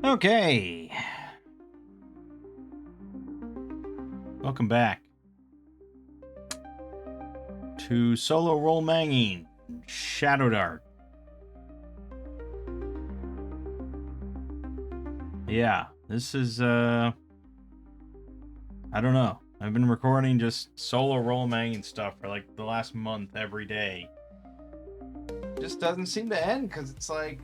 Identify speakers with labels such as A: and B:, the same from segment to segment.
A: Okay. Welcome back to Solo Roll Mangging, Shadowdark. Yeah, this is, I don't know. I've been recording just solo roll mangging stuff for like the last month every day. Just doesn't seem to end because it's like,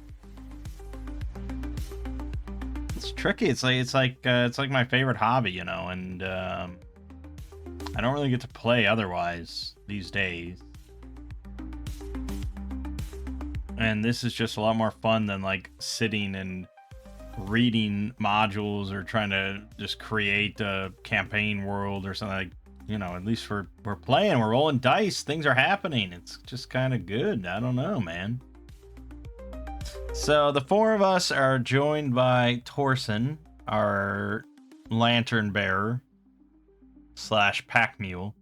A: it's tricky. It's like my favorite hobby, you know, and I don't really get to play otherwise these days. And this is just a lot more fun than like sitting and reading modules or trying to just create a campaign world or something. Like, you know, at least we're playing, we're rolling dice, things are happening. It's just kind of good. I don't know, man. So the four of us are joined by Torsen, our lantern bearer / pack mule.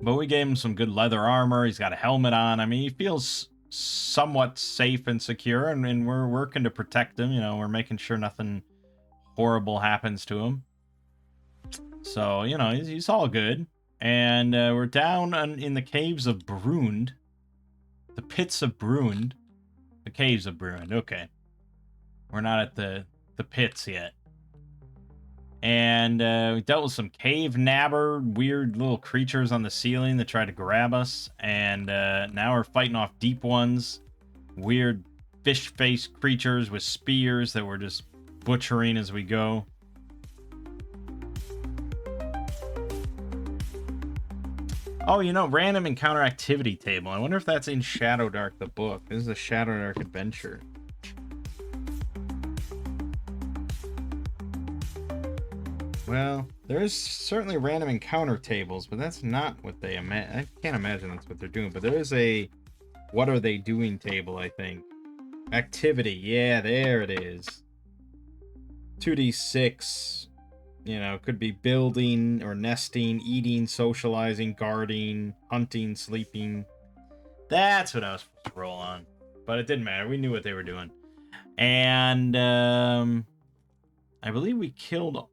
A: But we gave him some good leather armor. He's got a helmet on. I mean, he feels somewhat safe and secure, and we're working to protect him. You know, we're making sure nothing horrible happens to him. So, you know, he's all good. And we're down in the caves of Brund. The pits of Brund. The caves of Brund. Okay. We're not at the pits yet. And we dealt with some cave nabber, weird little creatures on the ceiling that tried to grab us. And now we're fighting off deep ones. Weird fish-faced creatures with spears that we're just butchering as we go. Oh, you know, random encounter activity table. I wonder if that's in Shadowdark, the book. This is a Shadowdark adventure. Well, there is certainly random encounter tables, but that's not what they I can't imagine that's what they're doing. But there is a what are they doing table, I think. Activity. Yeah, there it is. 2d6. You know, could be building or nesting, eating, socializing, guarding, hunting, sleeping. That's what I was supposed to roll on. But it didn't matter. We knew what they were doing. And I believe we killed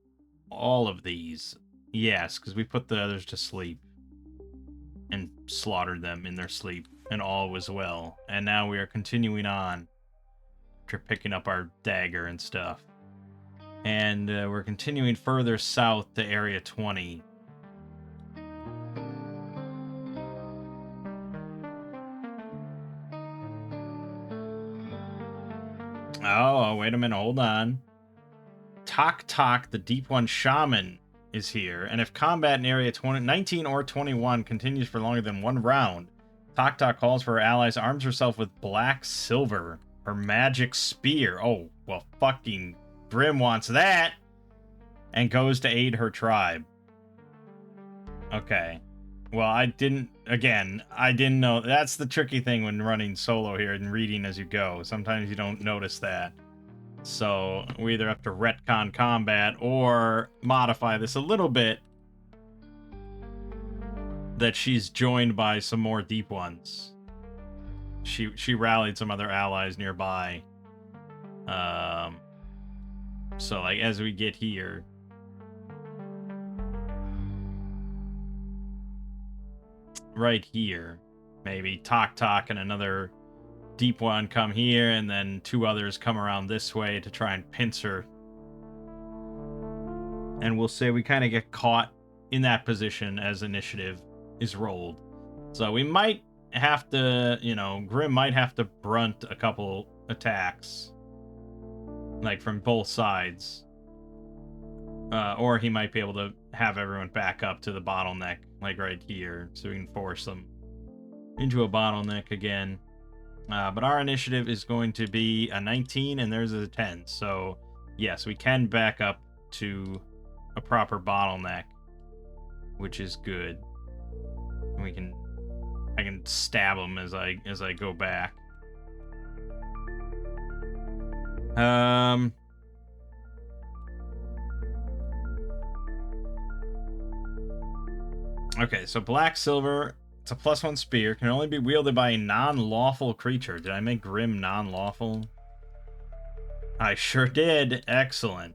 A: all of these. Yes, because we put the others to sleep and slaughtered them in their sleep, and all was well. And now we are continuing on after picking up our dagger and stuff. And we're continuing further south to Area 20. Oh, wait a minute, hold on. Tok, the Deep One Shaman, is here, and if combat in Area 19 or 21 continues for longer than one round, Tok calls for her allies, arms herself with black silver, her magic spear. Oh, well, fucking Grim wants that, and goes to aid her tribe. Okay. Well, I didn't know. That's the tricky thing when running solo here and reading as you go. Sometimes you don't notice that. So we either have to retcon combat or modify this a little bit that she's joined by some more deep ones. She rallied some other allies nearby. So like as we get here, right here, maybe Tok and another deep one come here, and then two others come around this way to try and pincer. And we'll say we kind of get caught in that position as initiative is rolled. So we might have to, you know, Grim might have to brunt a couple attacks, like from both sides. Or he might be able to have everyone back up to the bottleneck, like right here, so we can force them into a bottleneck again. But our initiative is going to be a 19, and theirs is a 10. So, yes, we can back up to a proper bottleneck, which is good. And I can stab them as I go back. Okay, so black silver. It's a +1 spear. Can only be wielded by a non-lawful creature. Did I make Grim non-lawful? I sure did. Excellent.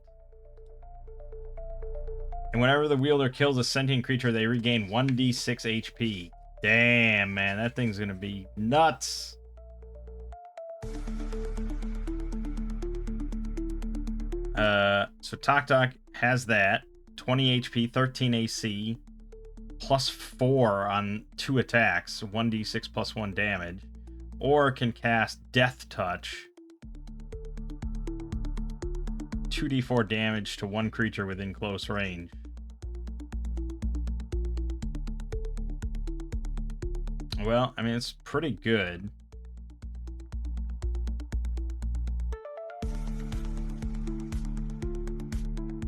A: And whenever the wielder kills a sentient creature, they regain 1d6 HP. Damn, man, that thing's gonna be nuts. So Tok has that. 20 HP, 13 AC, plus 4 on 2 attacks, 1d6 plus 1 damage. Or can cast Death Touch. 2d4 damage to one creature within close range. Well, I mean, it's pretty good.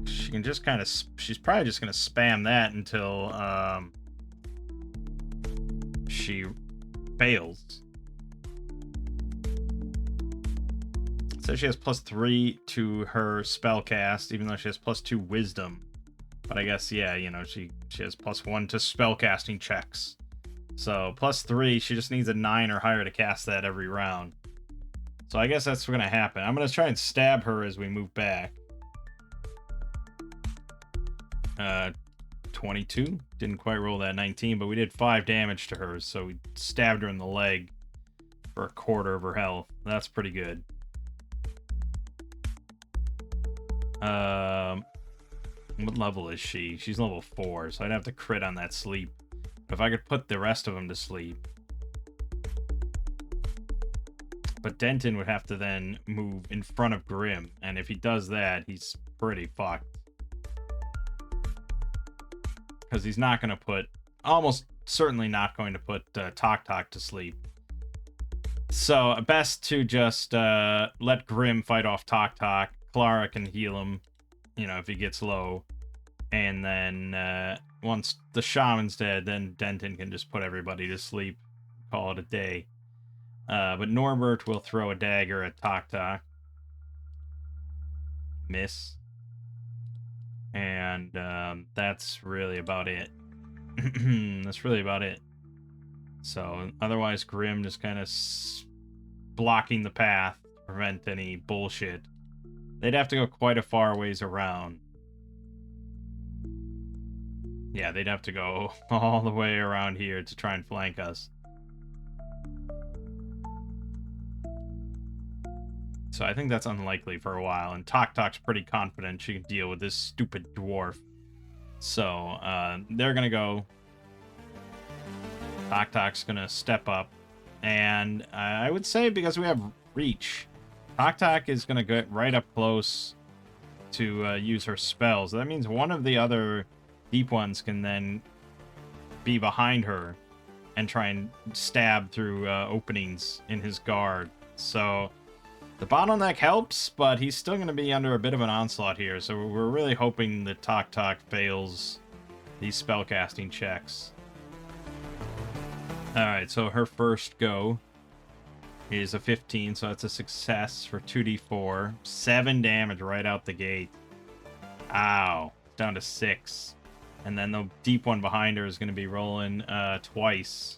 A: She can just kind of... She's probably just going to spam that until she fails. So she has +3 to her spell cast, even though she has +2 wisdom. But I guess, yeah, you know, she has +1 to spell casting checks. So +3, she just needs a 9 or higher to cast that every round. So I guess that's what's going to happen. I'm going to try and stab her as we move back. 22. Didn't quite roll that 19, but we did 5 damage to her. So we stabbed her in the leg for a quarter of her health. That's pretty good. What level is she? She's level 4, so I'd have to crit on that sleep. But if I could put the rest of them to sleep. But Denton would have to then move in front of Grim, and if he does that, he's pretty fucked. Because he's not going to put, almost certainly not going to put Tok to sleep. So, best to just let Grim fight off Tok. Clara can heal him, you know, if he gets low. And then once the shaman's dead, then Denton can just put everybody to sleep. Call it a day. But Norbert will throw a dagger at Tok. Miss. And that's really about it. That's really about it. So, otherwise, Grim just kind of blocking the path to prevent any bullshit. They'd have to go quite a far ways around. Yeah, they'd have to go all the way around here to try and flank us. So I think that's unlikely for a while, and Tok's pretty confident she can deal with this stupid dwarf. So, they're gonna go. Tok's gonna step up, and I would say because we have reach, Tok is gonna get right up close to use her spells. That means one of the other deep ones can then be behind her and try and stab through openings in his guard. So the bottleneck helps, but he's still going to be under a bit of an onslaught here. So we're really hoping that Tok fails these spellcasting checks. Alright, so her first go is a 15, so that's a success for 2d4. 7 damage right out the gate. Ow. Down to 6. And then the deep one behind her is going to be rolling twice.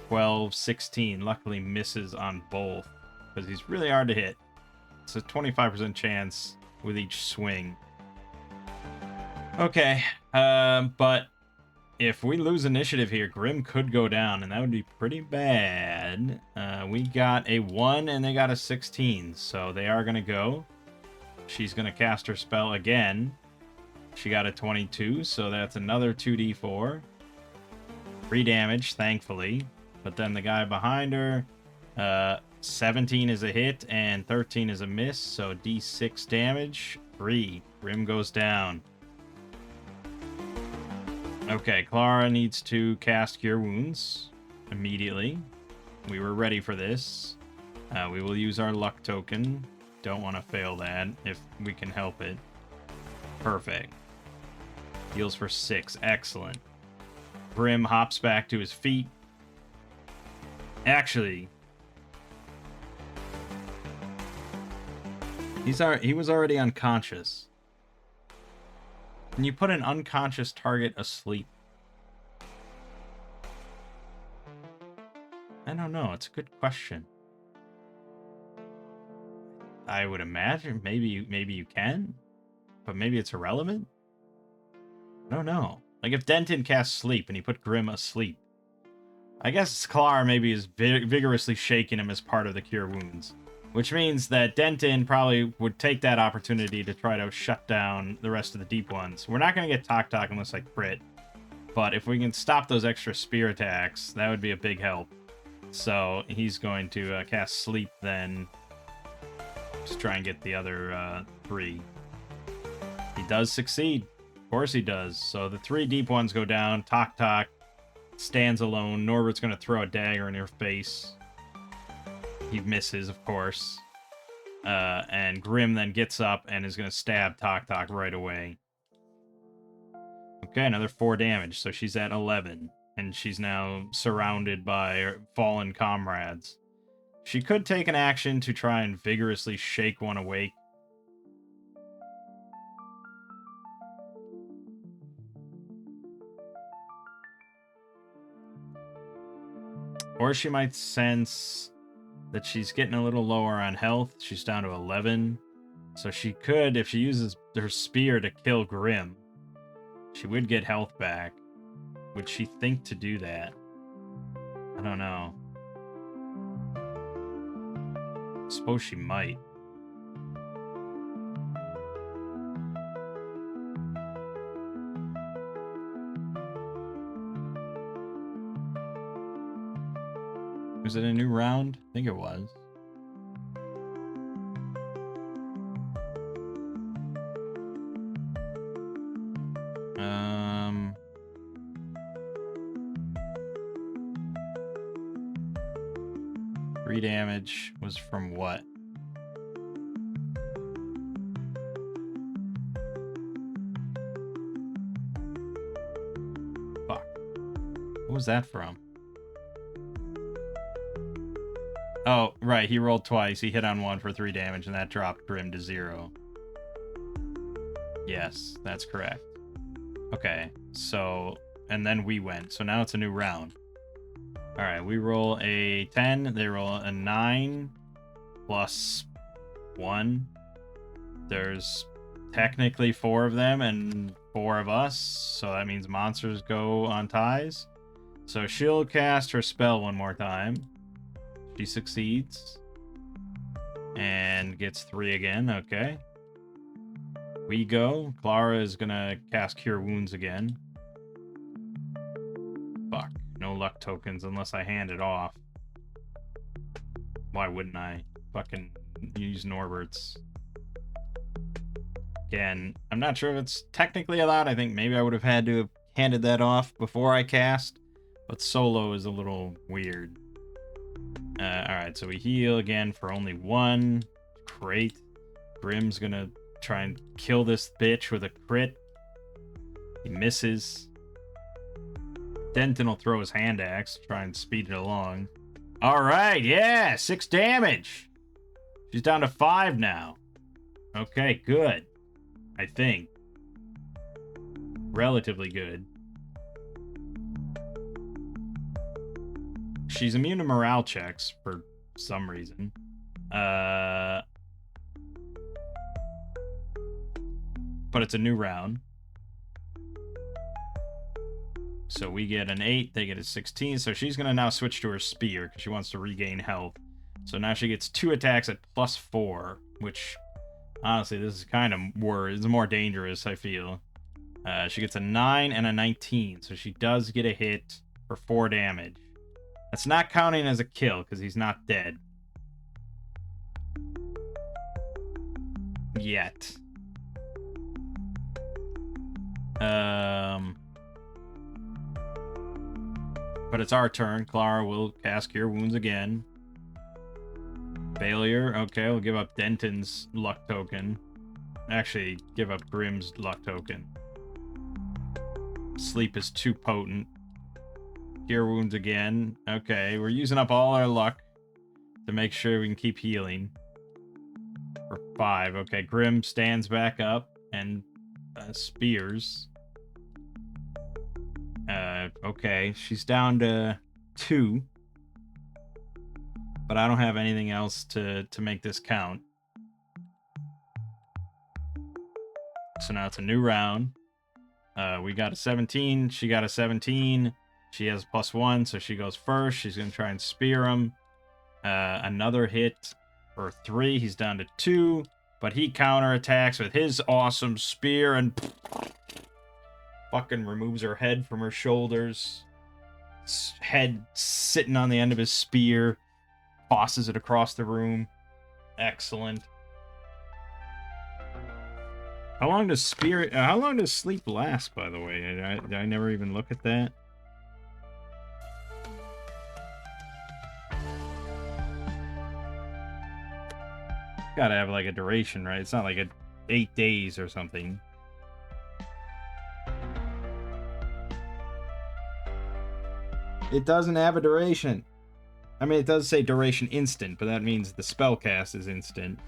A: 12, 16. Luckily misses on both, because he's really hard to hit. It's a 25% chance with each swing. Okay, but if we lose initiative here, Grim could go down, and that would be pretty bad. We got a 1, and they got a 16, so they are going to go. She's going to cast her spell again. She got a 22, so that's another 2d4. 3 damage, thankfully. But then the guy behind her, 17 is a hit, and 13 is a miss, so d6 damage. 3. Grim goes down. Okay, Clara needs to cast Cure Wounds immediately. We were ready for this. We will use our luck token. Don't want to fail that if we can help it. Perfect. Heals for 6. Excellent. Grim hops back to his feet. Actually, he was already unconscious. Can you put an unconscious target asleep? I don't know. It's a good question. I would imagine maybe you can, but maybe it's irrelevant. I don't know. Like if Denton casts sleep and he put Grim asleep, I guess Clara maybe is vigorously shaking him as part of the cure wounds, which means that Denton probably would take that opportunity to try to shut down the rest of the deep ones. We're not going to get Tok unless I crit, but if we can stop those extra spear attacks, that would be a big help. So he's going to cast sleep then. Just try and get the other 3. He does succeed. Of course he does. So the 3 deep ones go down. Tok stands alone. Norbert's going to throw a dagger in her face. He misses, of course. And Grim then gets up and is going to stab Tok right away. Okay, another 4 damage. So she's at 11. And she's now surrounded by fallen comrades. She could take an action to try and vigorously shake one awake. Or she might sense that she's getting a little lower on health. She's down to 11. So she could, if she uses her spear to kill Grim, she would get health back. Would she think to do that? I don't know. I suppose she might. Was it a new round? I think it was. Three damage was from what? Fuck. What was that from? Oh, right, he rolled twice. He hit on 1 for 3 damage, and that dropped Grim to 0. Yes, that's correct. Okay, so... And then we went, so now it's a new round. Alright, we roll a 10, they roll a 9, plus 1. There's technically 4 of them, and 4 of us, so that means monsters go on ties. So she'll cast her spell one more time. She succeeds. And gets 3 again, okay. We go. Clara is gonna cast Cure Wounds again. Fuck. No luck tokens unless I hand it off. Why wouldn't I? Fucking use Norbert's. Again, I'm not sure if it's technically allowed. I think maybe I would have had to have handed that off before I cast. But solo is a little weird. Alright, so we heal again for only 1. Great. Grim's gonna try and kill this bitch with a crit. He misses. Denton will throw his hand axe, try and speed it along. Alright, yeah, 6 damage. She's down to 5 now. Okay, good. I think. Relatively good. She's immune to morale checks for some reason. But it's a new round. So we get an 8, they get a 16. So she's going to now switch to her spear because she wants to regain health. So now she gets 2 attacks at +4, which honestly, this is kind of worse. It's more dangerous, I feel. She gets a 9 and a 19. So she does get a hit for 4 damage. That's not counting as a kill because he's not dead. Yet. But it's our turn. Clara will cast Cure Wounds again. Failure. Okay, we'll give up Denton's luck token. Actually, give up Grim's luck token. Sleep is too potent. Cure Wounds again. Okay, we're using up all our luck to make sure we can keep healing. For 5. Okay, Grim stands back up and spears. Okay, she's down to 2. But I don't have anything else to make this count. So now it's a new round. We got a 17. She got a 17. She has +1, so she goes first. She's going to try and spear him. Another hit for 3. He's down to 2. But he counterattacks with his awesome spear and fucking removes her head from her shoulders. Head sitting on the end of his spear. Tosses it across the room. Excellent. How long does sleep last, by the way? I never even look at that. Gotta have like a duration, right? It's not like 8 days or something. It doesn't have a duration. I mean, it does say duration instant, but that means the spell cast is instant.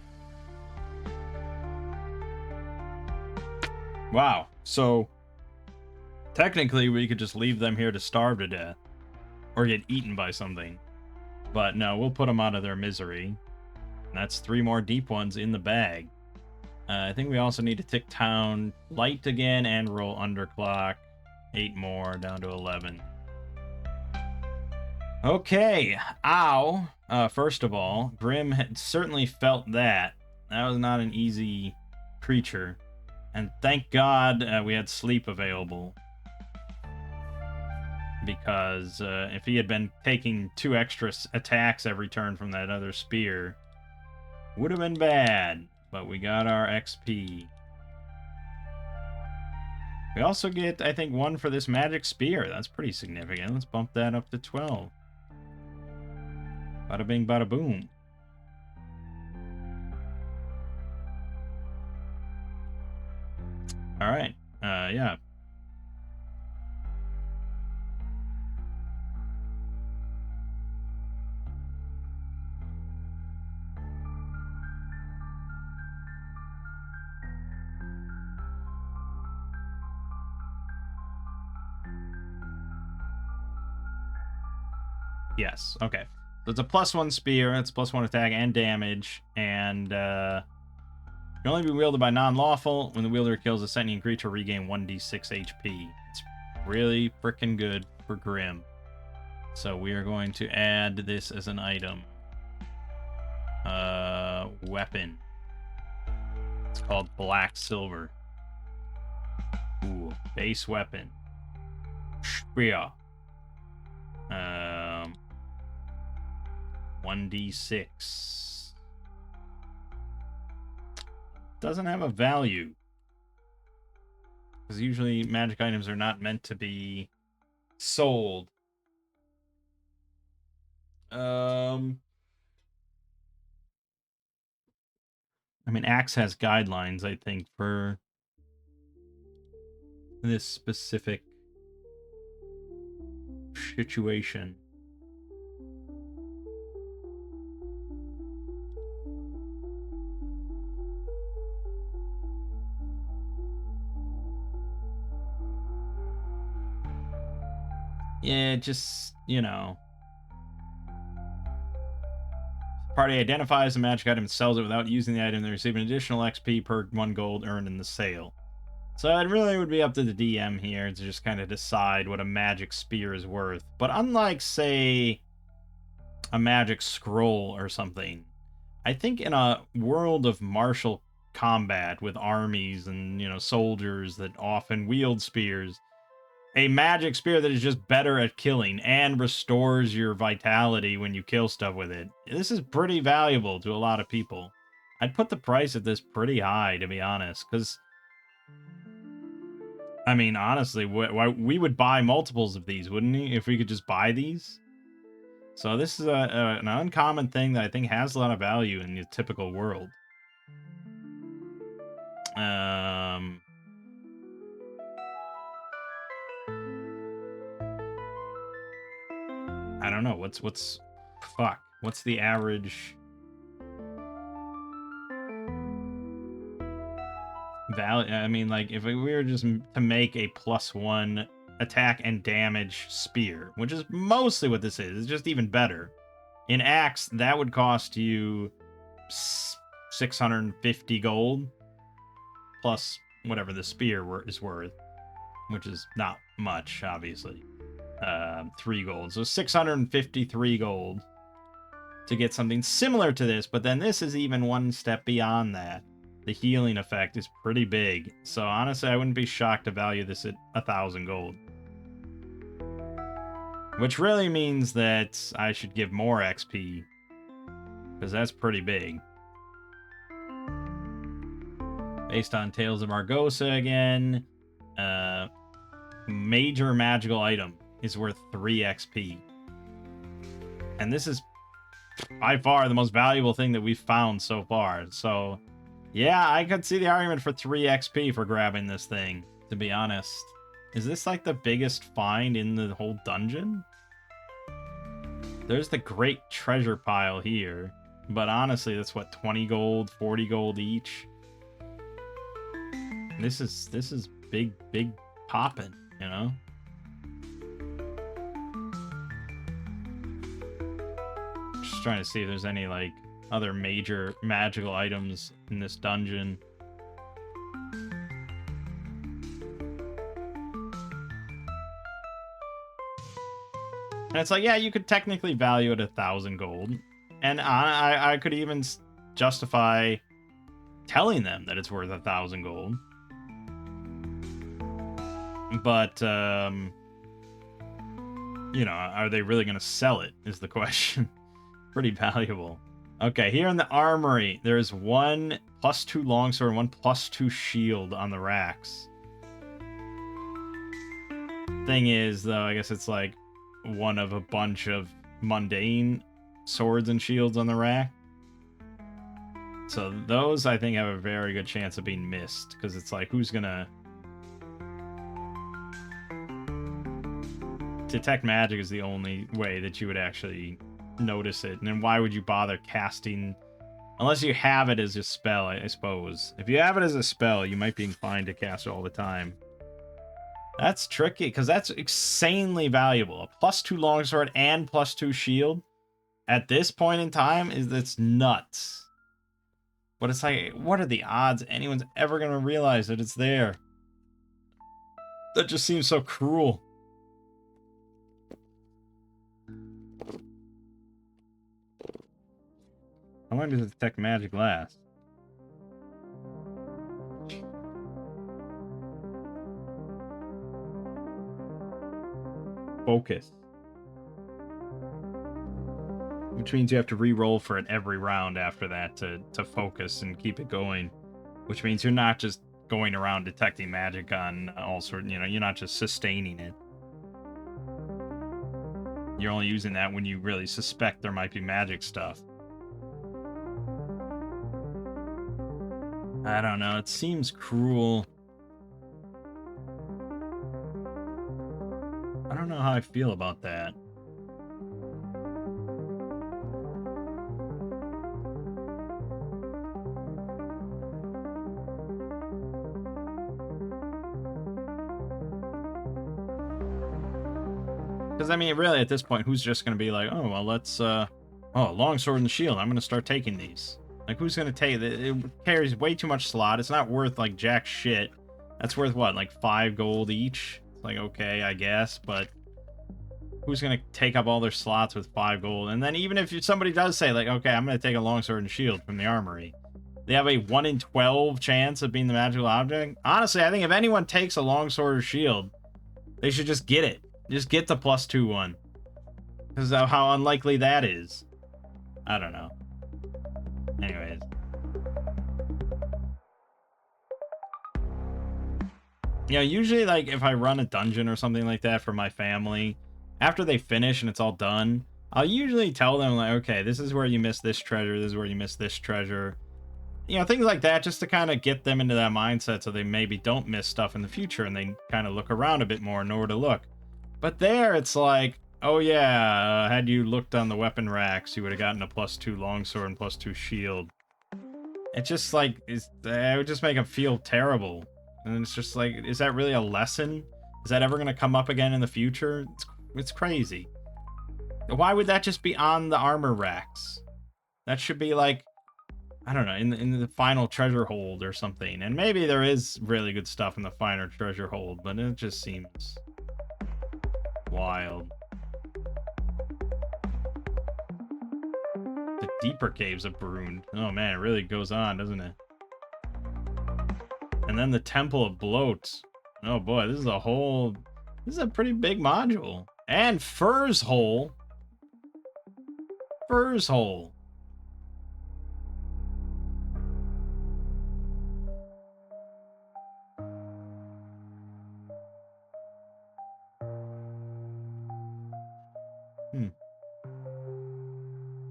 A: Wow. So, technically, we could just leave them here to starve to death. Or get eaten by something. But no, we'll put them out of their misery. That's 3 more deep ones in the bag. I think we also need to tick town light again and roll underclock. 8 more, down to 11. Okay, ow. First of all, Grim had certainly felt that. That was not an easy creature. And thank God we had sleep available. Because if he had been taking 2 extra attacks every turn from that other spear, would have been bad. But we got our XP. We also get, I think, 1 for this magic spear. That's pretty significant. Let's bump that up to 12. Bada bing, bada boom. Alright. Yeah. Yes, okay. So it's a +1 spear, it's +1 attack and damage, and can only be wielded by non-lawful. When the wielder kills a sentient creature, regain 1d6 HP. It's really freaking good for Grim. So we are going to add this as an item. Weapon. It's called Black Silver. Ooh, base weapon. Spear. 1d6. Doesn't have a value. Because usually magic items are not meant to be sold. I mean, Axe has guidelines, I think, for this specific situation. Yeah, just, you know. Party identifies the magic item and sells it without using the item. They receive an additional XP per 1 gold earned in the sale. So it really would be up to the DM here to just kind of decide what a magic spear is worth. But unlike, say, a magic scroll or something, I think in a world of martial combat with armies and, you know, soldiers that often wield spears, a magic spear that is just better at killing and restores your vitality when you kill stuff with it. This is pretty valuable to a lot of people. I'd put the price of this pretty high, to be honest, because, I mean, honestly, we would buy multiples of these, wouldn't we, if we could just buy these? So this is an uncommon thing that I think has a lot of value in the typical world. I don't know. Fuck. What's the average value? I mean, like, if we were just to make a +1 attack and damage spear, which is mostly what this is, it's just even better. In Axe, that would cost you 650 gold plus whatever the spear is worth, which is not much, obviously. 3 gold. So 653 gold to get something similar to this, but then this is even one step beyond that. The healing effect is pretty big, so honestly, I wouldn't be shocked to value this at 1,000 gold. Which really means that I should give more XP, because that's pretty big. Based on Tales of Argosa again, major magical item is worth 3 XP. And this is by far the most valuable thing that we've found so far. So, yeah, I could see the argument for 3 XP for grabbing this thing, to be honest. Is this like the biggest find in the whole dungeon? There's the great treasure pile here. But honestly, that's what, 20 gold, 40 gold each? This is big poppin', you know? Just trying to see if there's any, like, other major magical items in this dungeon. And it's like, yeah, you could technically value it 1,000 gold. And I could even justify telling them that it's worth 1,000 gold. But, you know, are they really going to sell it, is the question. Pretty valuable. Okay, here in the armory, there's 1 +2 longsword and 1 +2 shield on the racks. Thing is, though, I guess it's like one of a bunch of mundane swords and shields on the rack. So those, I think, have a very good chance of being missed, because it's like, who's gonna... Detect magic is the only way that you would actually notice it, and then why would you bother casting... Unless you have it as a spell, I suppose. If you have it as a spell, you might be inclined to cast it all the time. That's tricky, because that's insanely valuable. A +2 longsword and +2 shield at this point in time that's nuts. But it's like, what are the odds anyone's ever going to realize that it's there? That just seems so cruel. How long does detect magic last? Focus. Which means you have to re-roll for it every round after that to focus and keep it going. Which means you're not just going around detecting magic on all sorts, you know, you're not just sustaining it. You're only using that when you really suspect there might be magic stuff. I don't know, it seems cruel. I don't know how I feel about that. Because, I mean, really, at this point, who's just going to be like, oh, well, let's, oh, longsword and shield, I'm going to start taking these. Like, who's going to take it? It carries way too much slot. It's not worth, like, jack shit. That's worth, what, like 5 gold each? It's like, okay, I guess, but who's going to take up all their slots with 5 gold? And then even if somebody does say, like, okay, I'm going to take a longsword and shield from the armory, they have a 1 in 12 chance of being the magical object. Honestly, I think if anyone takes a longsword or shield, they should just get it. Just get the +2 one. Because of how unlikely that is. I don't know. Anyways. You know, usually, like, if I run a dungeon or something like that for my family, after they finish and it's all done, I'll usually tell them, like, okay, this is where you missed this treasure, this is where you missed this treasure. You know, things like that, just to kind of get them into that mindset so they maybe don't miss stuff in the future and they kind of look around a bit more and know where to look. But there, it's like, oh yeah, had you looked on the weapon racks, you would have gotten a +2 longsword and +2 shield. It's just like, it would just make them feel terrible. And it's just like, is that really a lesson? Is that ever going to come up again in the future? It's crazy. Why would that just be on the armor racks? That should be like I don't know, in the final treasure hold or something. And maybe there is really good stuff in the final treasure hold, but it just seems wild. The deeper caves of Brune. Oh man, it really goes on, doesn't it? And then the Temple of Bloat. Oh boy, this is a pretty big module. And Fur's Hole. Fur's Hole.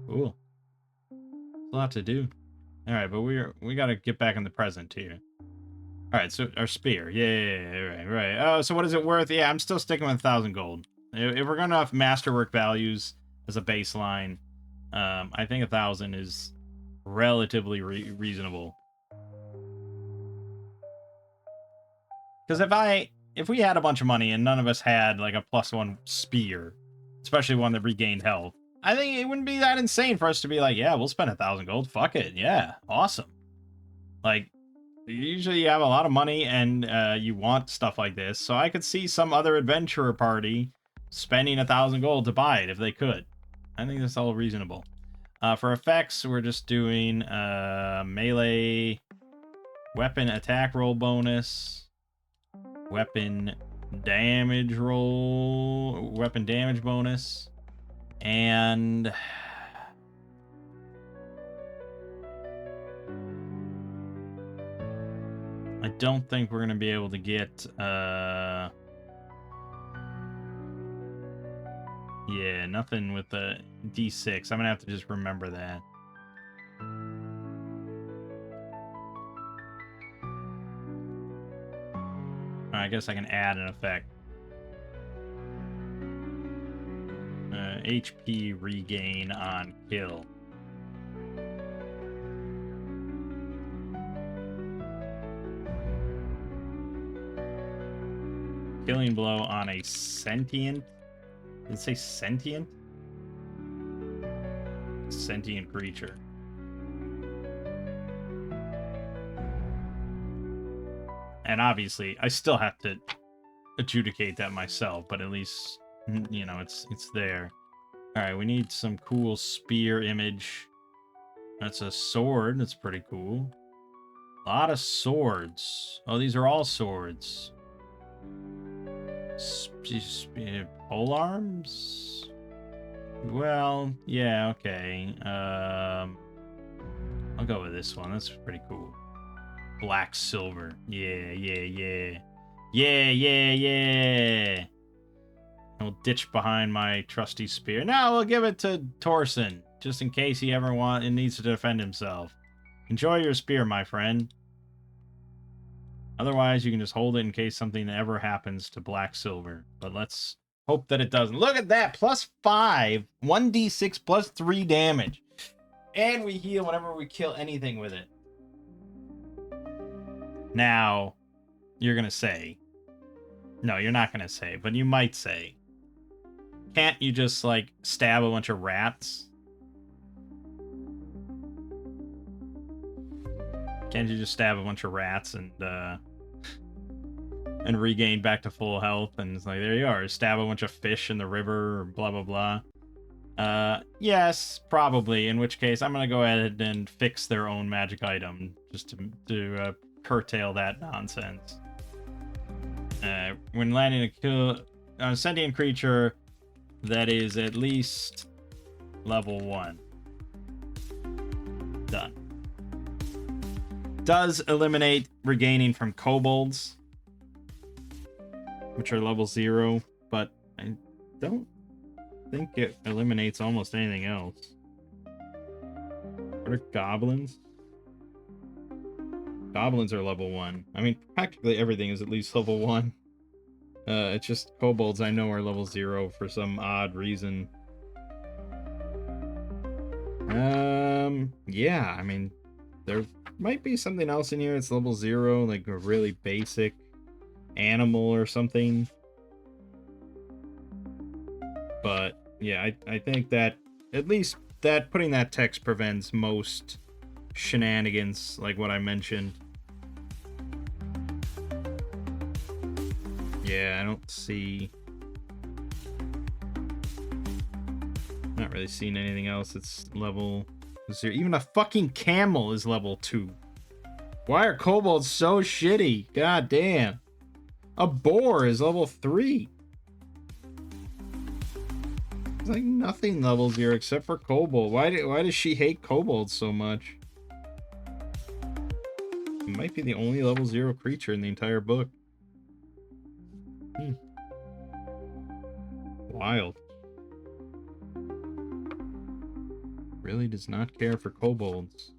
A: Cool. A lot to do. All right, but we got to get back in the present here. All right, so our spear. Yeah, right. Oh, so what is it worth? Yeah, I'm still sticking with 1,000 gold. If we're going to have masterwork values as a baseline, I think 1,000 is relatively reasonable. Because if we had a bunch of money and none of us had like a +1 spear, especially one that regained health, I think it wouldn't be that insane for us to be like, yeah, we'll spend 1,000 gold. Fuck it. Yeah, awesome. Like, usually you have a lot of money and you want stuff like this. So I could see some other adventurer party spending 1,000 gold to buy it if they could. I think that's all reasonable. For effects, we're just doing melee weapon attack roll bonus, weapon damage bonus, and I don't think we're gonna be able to get yeah, nothing with the D6. I'm gonna have to just remember that. I guess I can add an effect. HP regain on kill. Killing blow on a sentient. Did it say sentient? Sentient creature. And obviously, I still have to adjudicate that myself, but at least, you know, it's there. All right, we need some cool spear image. That's a sword. That's pretty cool. A lot of swords. Oh, these are all swords. Pole arms? Well, yeah, okay. I'll go with this one. That's pretty cool. Black silver. Yeah. I'll ditch behind my trusty spear. No, we'll give it to Torsen, just in case he ever needs to defend himself. Enjoy your spear, my friend. Otherwise, you can just hold it in case something ever happens to black silver. But let's hope that it doesn't. Look at that! +5, 1d6 +3 damage. And we heal whenever we kill anything with it. Now, you're gonna say... No, you're not gonna say, but you might say... Can't you just, like, stab a bunch of rats? Can't you just stab a bunch of rats and regain back to full health? And it's like, there you are. Stab a bunch of fish in the river, or blah, blah, blah. Yes, probably. In which case, I'm going to go ahead and fix their own magic item just to curtail that nonsense. When landing a kill a sentient creature that is at least level 1. Done. Does eliminate regaining from kobolds, which are level 0, but I don't think it eliminates almost anything else. What are goblins? Goblins are level 1. I mean, practically everything is at least level 1. It's just kobolds I know are level 0 for some odd reason. Yeah, I mean, there might be something else in here that's level 0, like a really basic animal or something. But yeah, I think that at least that putting that text prevents most shenanigans like what I mentioned. Yeah, I don't see... Not really seeing anything else. It's level 0. Even a fucking camel is level 2. Why are kobolds so shitty? God damn. A boar is level 3. There's like nothing level 0 except for kobold. Why does she hate kobolds so much? It might be the only level 0 creature in the entire book. Wild. Really does not care for kobolds.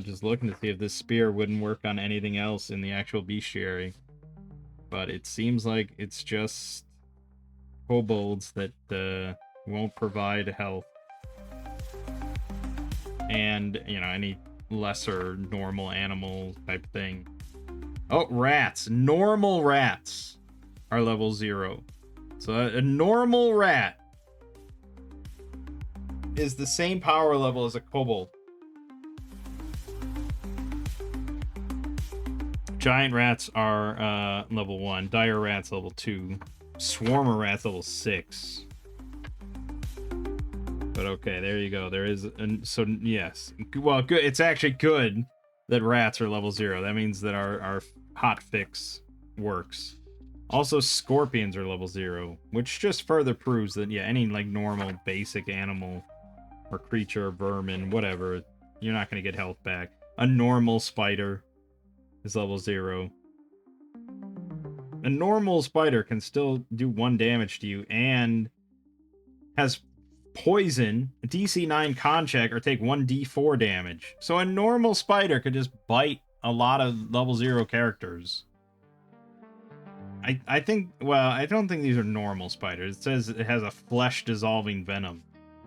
A: Just looking to see if this spear wouldn't work on anything else in the actual bestiary. But it seems like it's just kobolds that won't provide health. And, you know, any lesser normal animal type thing. Oh, rats. Normal rats are level 0. So a normal rat is the same power level as a kobold. Giant rats are level 1. Dire rats level 2. Swarmer rats level 6. But okay, there you go. There is... So, yes. Well, good. It's actually good that rats are level 0. That means that our hot fix works. Also, scorpions are level 0, which just further proves that, yeah, any, like, normal, basic animal or creature, vermin, whatever, you're not going to get health back. A normal spider is level 0. A normal spider can still do 1 damage to you and has poison, a DC 9 con check, or take 1d4 damage. So a normal spider could just bite a lot of level 0 characters. I think, well, I don't think these are normal spiders. It says it has a flesh-dissolving venom.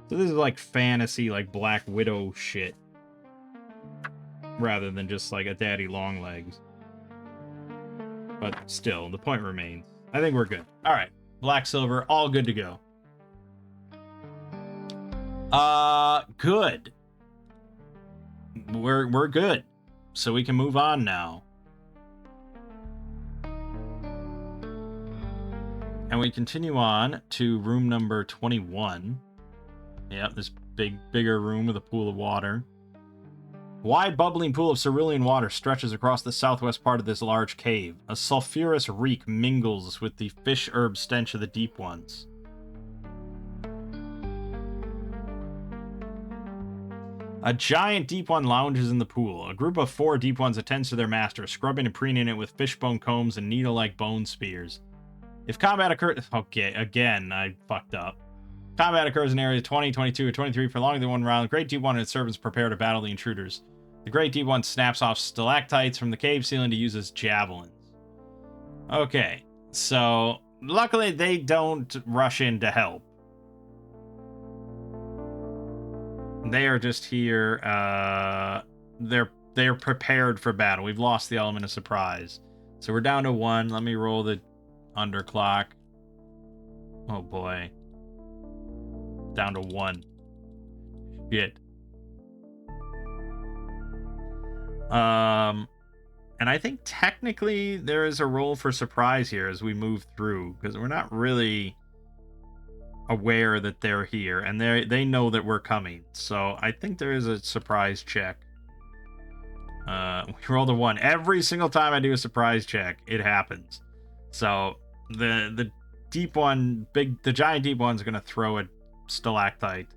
A: So this is like fantasy, like Black Widow shit. Rather than just like a daddy long legs. But still, the point remains. I think we're good. Alright, black silver, all good to go. Good. We're good. So we can move on now. And we continue on to room number 21. Yep, this bigger room with a pool of water. Wide bubbling pool of cerulean water stretches across the southwest part of this large cave. A sulfurous reek mingles with the fish herb stench of the deep ones. A giant deep one lounges in the pool. A group of 4 deep ones attends to their master, scrubbing and preening it with fishbone combs and needle-like bone spears. If combat occurs... Okay, again, I fucked up. Combat occurs in areas 20, 22, or 23 for longer than 1 round. The Great Deep One and its servants prepare to battle the intruders. The Great Deep One snaps off stalactites from the cave ceiling to use as javelins. Okay, so luckily they don't rush in to help. They are just here. They're prepared for battle. We've lost the element of surprise. So we're down to 1. Let me roll the underclock. Oh boy. Down to 1. Shit. And I think technically there is a roll for surprise here as we move through, because we're not really aware that they're here, and they know that we're coming. So I think there is a surprise check. We rolled a 1. Every single time I do a surprise check, it happens. So the deep one, the giant deep one's gonna throw a stalactite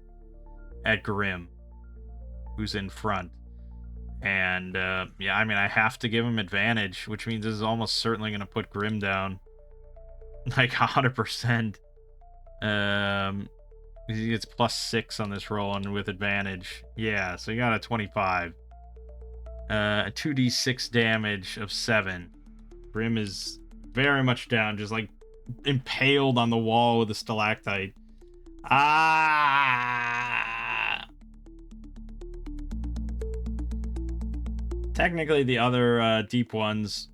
A: at Grim, who's in front. And yeah, I mean, I have to give him advantage, which means this is almost certainly gonna put Grim down, like 100%. He gets +6 on this roll and with advantage. Yeah, so you got a 25. A 2d6 damage of 7. Grim is very much down, just like impaled on the wall with a stalactite. Ah! Technically, the other deep ones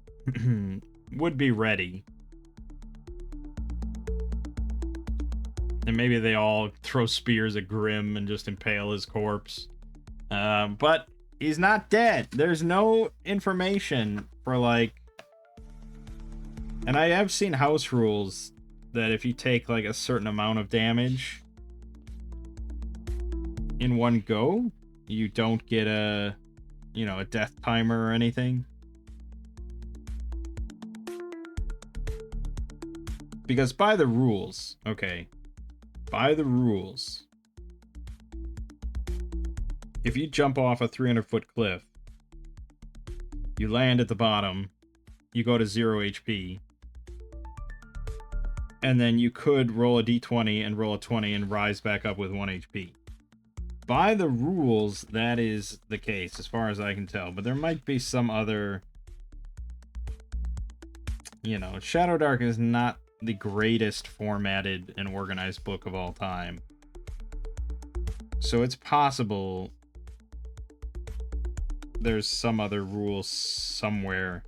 A: would be ready. And maybe they all throw spears at Grim and just impale his corpse. But he's not dead. There's no information for, like... And I have seen house rules that if you take, like, a certain amount of damage in one go, you don't get a, you know, a death timer or anything. Because by the rules, okay, by the rules, if you jump off a 300-foot cliff, you land at the bottom, you go to 0 HP, and then you could roll a d20 and roll a 20 and rise back up with 1 HP. By the rules, that is the case, as far as I can tell. But there might be some other... You know, Shadowdark is not the greatest formatted and organized book of all time. So it's possible there's some other rule somewhere.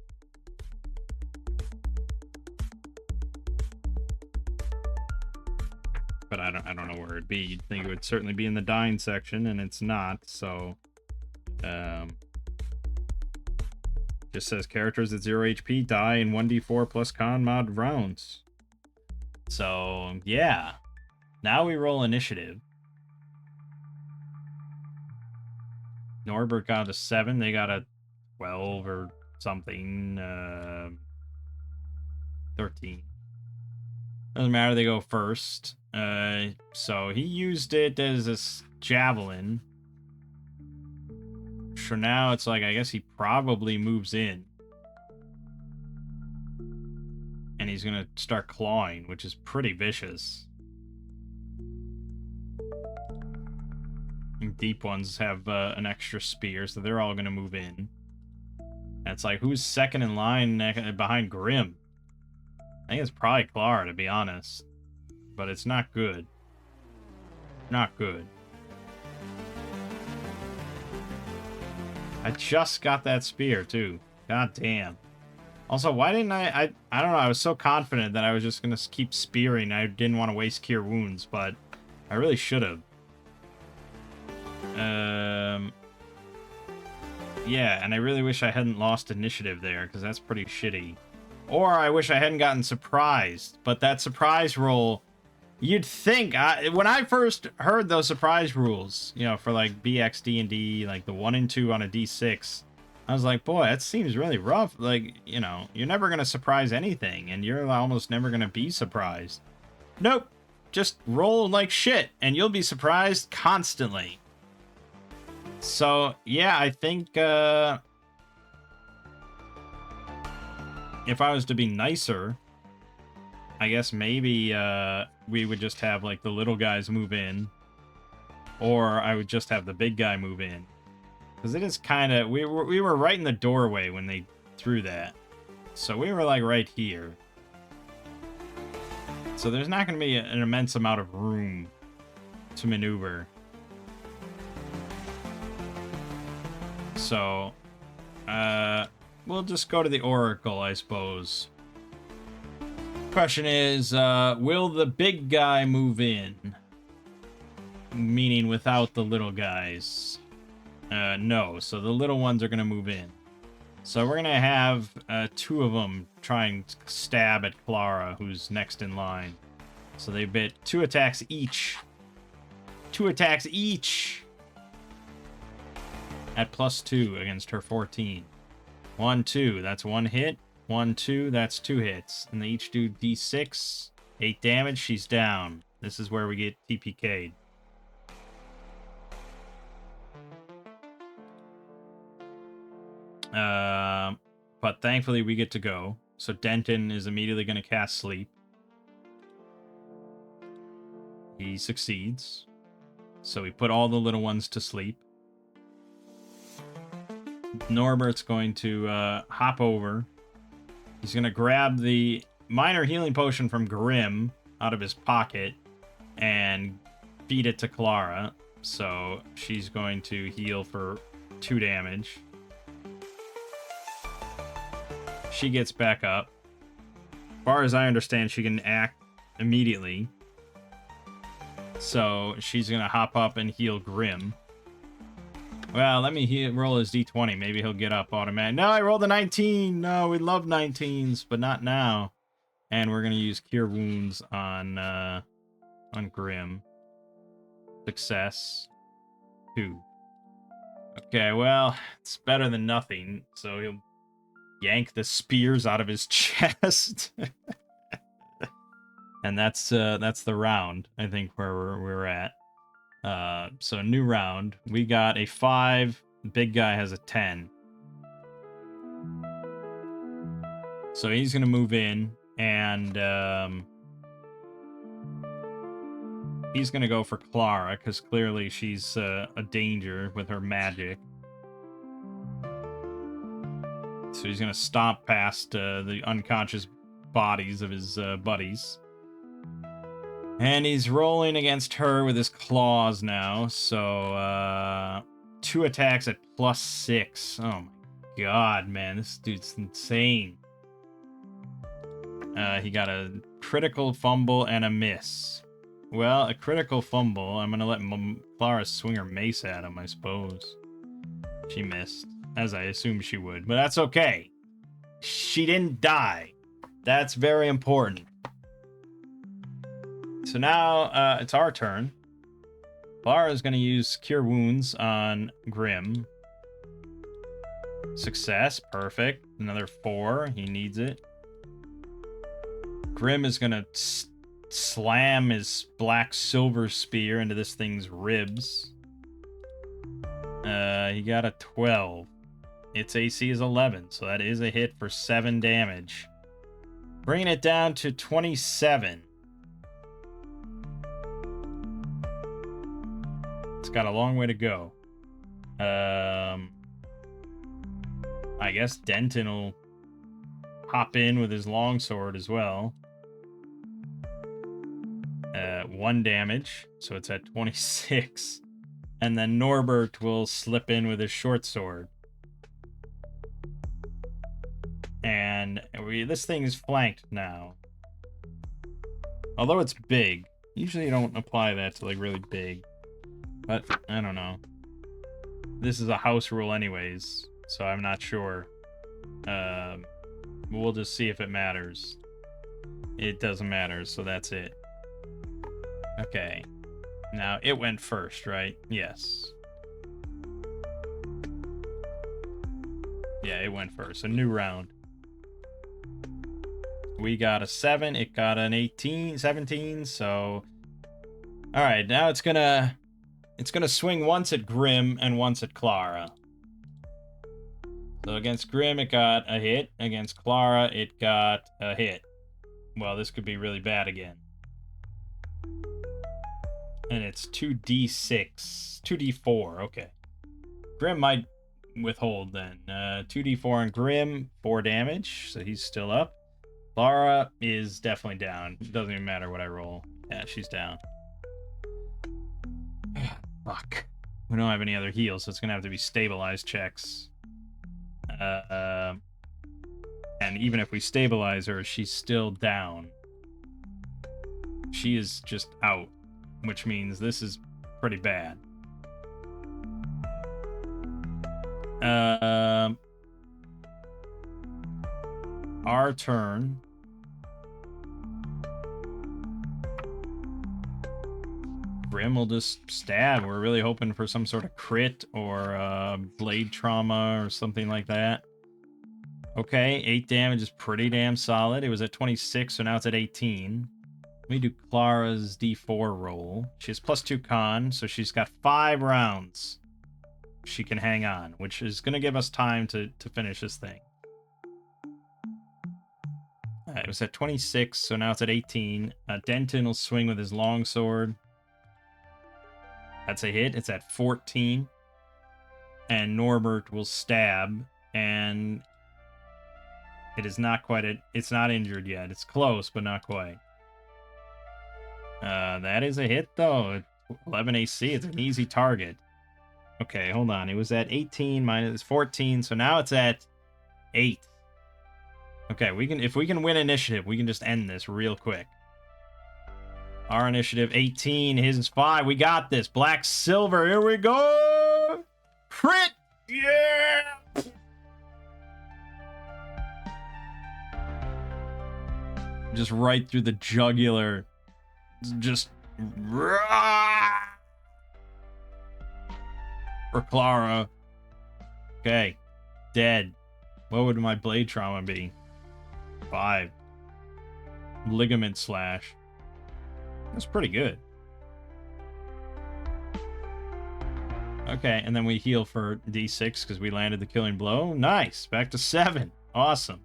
A: But I don't know where it'd be. You'd think it would certainly be in the dying section, and it's not, so... Just says characters at 0 HP die in 1d4 plus con mod rounds. So, yeah. Now we roll initiative. Norbert got a 7, they got a 12 or something. 13. Doesn't matter, they go first. So he used it as a javelin. So now it's like, I guess he probably moves in. And he's gonna start clawing, which is pretty vicious. And deep ones have an extra spear, so they're all gonna move in. And it's like, who's second in line behind Grim? I think it's probably Clara, to be honest. But it's not good. Not good. I just got that spear, too. God damn. Also, why didn't I don't know, I was so confident that I was just gonna keep spearing. I didn't want to waste cure wounds, but I really should have. Yeah, and I really wish I hadn't lost initiative there, because that's pretty shitty. Or I wish I hadn't gotten surprised, but that surprise roll, you'd think, when I first heard those surprise rules, you know, for like BX D&D, like the 1 and 2 on a D6, I was like, boy, that seems really rough. Like, you know, you're never going to surprise anything, and you're almost never going to be surprised. Nope, just roll like shit, and you'll be surprised constantly. So, yeah, I think, if I was to be nicer, I guess maybe we would just have like the little guys move in, or I would just have the big guy move in, because it is kind of, we were right in the doorway when they threw that, so we were like right here, so there's not going to be an immense amount of room to maneuver. So we'll just go to the Oracle, I suppose. Question is, will the big guy move in? Meaning without the little guys. No, so the little ones are going to move in. So we're going to have 2 of them try and stab at Clara, who's next in line. So they bit 2 attacks each. 2 attacks each! At +2 against her 14. 1, 2, that's 1 hit. 1, 2, that's 2 hits. And they each do d6. 8 damage, she's down. This is where we get TPK'd. But thankfully we get to go. So Denton is immediately going to cast Sleep. He succeeds. So we put all the little ones to sleep. Norbert's going to hop over. He's going to grab the minor healing potion from Grim out of his pocket and feed it to Clara. So she's going to heal for 2 damage. She gets back up. As far as I understand, she can act immediately. So she's going to hop up and heal Grim. Well, let me roll his d20. Maybe he'll get up automatically. No, I rolled a 19. No, we love 19s, but not now. And we're going to use Cure Wounds on Grim. Success. 2. Okay, well, it's better than nothing. So he'll yank the spears out of his chest. And that's the round, I think, where we're at. So new round. We got a 5. The big guy has a 10. So he's gonna move in, and he's gonna go for Clara, because clearly she's a danger with her magic. So he's gonna stomp past the unconscious bodies of his buddies. And he's rolling against her with his claws now. So, 2 attacks at +6. Oh my god, man. This dude's insane. He got a critical fumble and a miss. Well, a critical fumble. I'm going to let Clara swing her mace at him, I suppose. She missed, as I assumed she would. But that's okay. She didn't die. That's very important. So now it's our turn. Clara's going to use Cure Wounds on Grim. Success. Perfect. Another 4. He needs it. Grim is going to slam his black silver spear into this thing's ribs. He got a 12. Its AC is 11, so that is a hit for 7 damage. Bringing it down to 27. It's got a long way to go. I guess Denton will hop in with his longsword as well. 1 damage, so it's at 26. And then Norbert will slip in with his short sword. And this thing is flanked now. Although it's big. Usually you don't apply that to, like, really big. But, I don't know. This is a house rule anyways, so I'm not sure. We'll just see if it matters. It doesn't matter, so that's it. Okay. Now, it went first, right? Yes. Yeah, it went first. A new round. We got a 7. It got an 17, so... Alright, now it's gonna swing once at Grim and once at Clara. So against Grim, it got a hit. Against Clara, it got a hit. Well, this could be really bad again. And it's 2d6. 2d4, okay. Grim might withhold then. 2d4 on Grim, 4 damage, so he's still up. Clara is definitely down. It doesn't even matter what I roll. Yeah, she's down. Fuck. We don't have any other heals, so it's gonna have to be stabilized checks. And even if we stabilize her, she's still down. She is just out, which means this is pretty bad. Our turn. Grim will just stab. We're really hoping for some sort of crit or blade trauma or something like that. Okay, 8 damage is pretty damn solid. It was at 26, so now it's at 18. Let me do Clara's D4 roll. She has +2 con, so she's got 5 rounds she can hang on, which is going to give us time to finish this thing. It was at 26, so now it's at 18. Denton will swing with his longsword. That's a hit. It's at 14. And Norbert will stab, and it is not quite it's not injured yet. It's close, but not quite. That is a hit, though. 11 AC. It's an easy target. Okay, hold on. It was at 18 minus 14, so now it's at 8. Okay, if we can win initiative, we can just end this real quick. Our initiative 18, his is 5. We got this. Black silver. Here we go. Crit. Yeah. Just right through the jugular. Just for Clara. Okay. Dead. What would my blade trauma be? 5. Ligament slash. That's pretty good. Okay, and then we heal for D6 because we landed the killing blow. Nice. Back to 7. Awesome.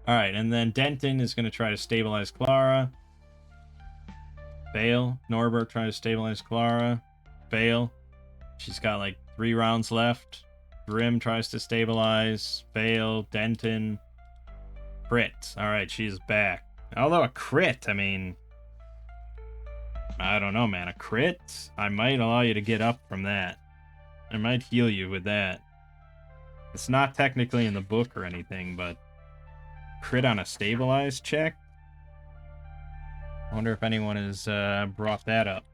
A: Alright, and then Denton is going to try to stabilize Clara. Fail. Norbert tries to stabilize Clara. Fail. She's got like 3 rounds left. Grim tries to stabilize. Fail. Denton. Crit. Alright, she's back. Although a crit, I mean... I don't know, man. A crit? I might allow you to get up from that. I might heal you with that. It's not technically in the book or anything, but... Crit on a stabilized check? I wonder if anyone has brought that up.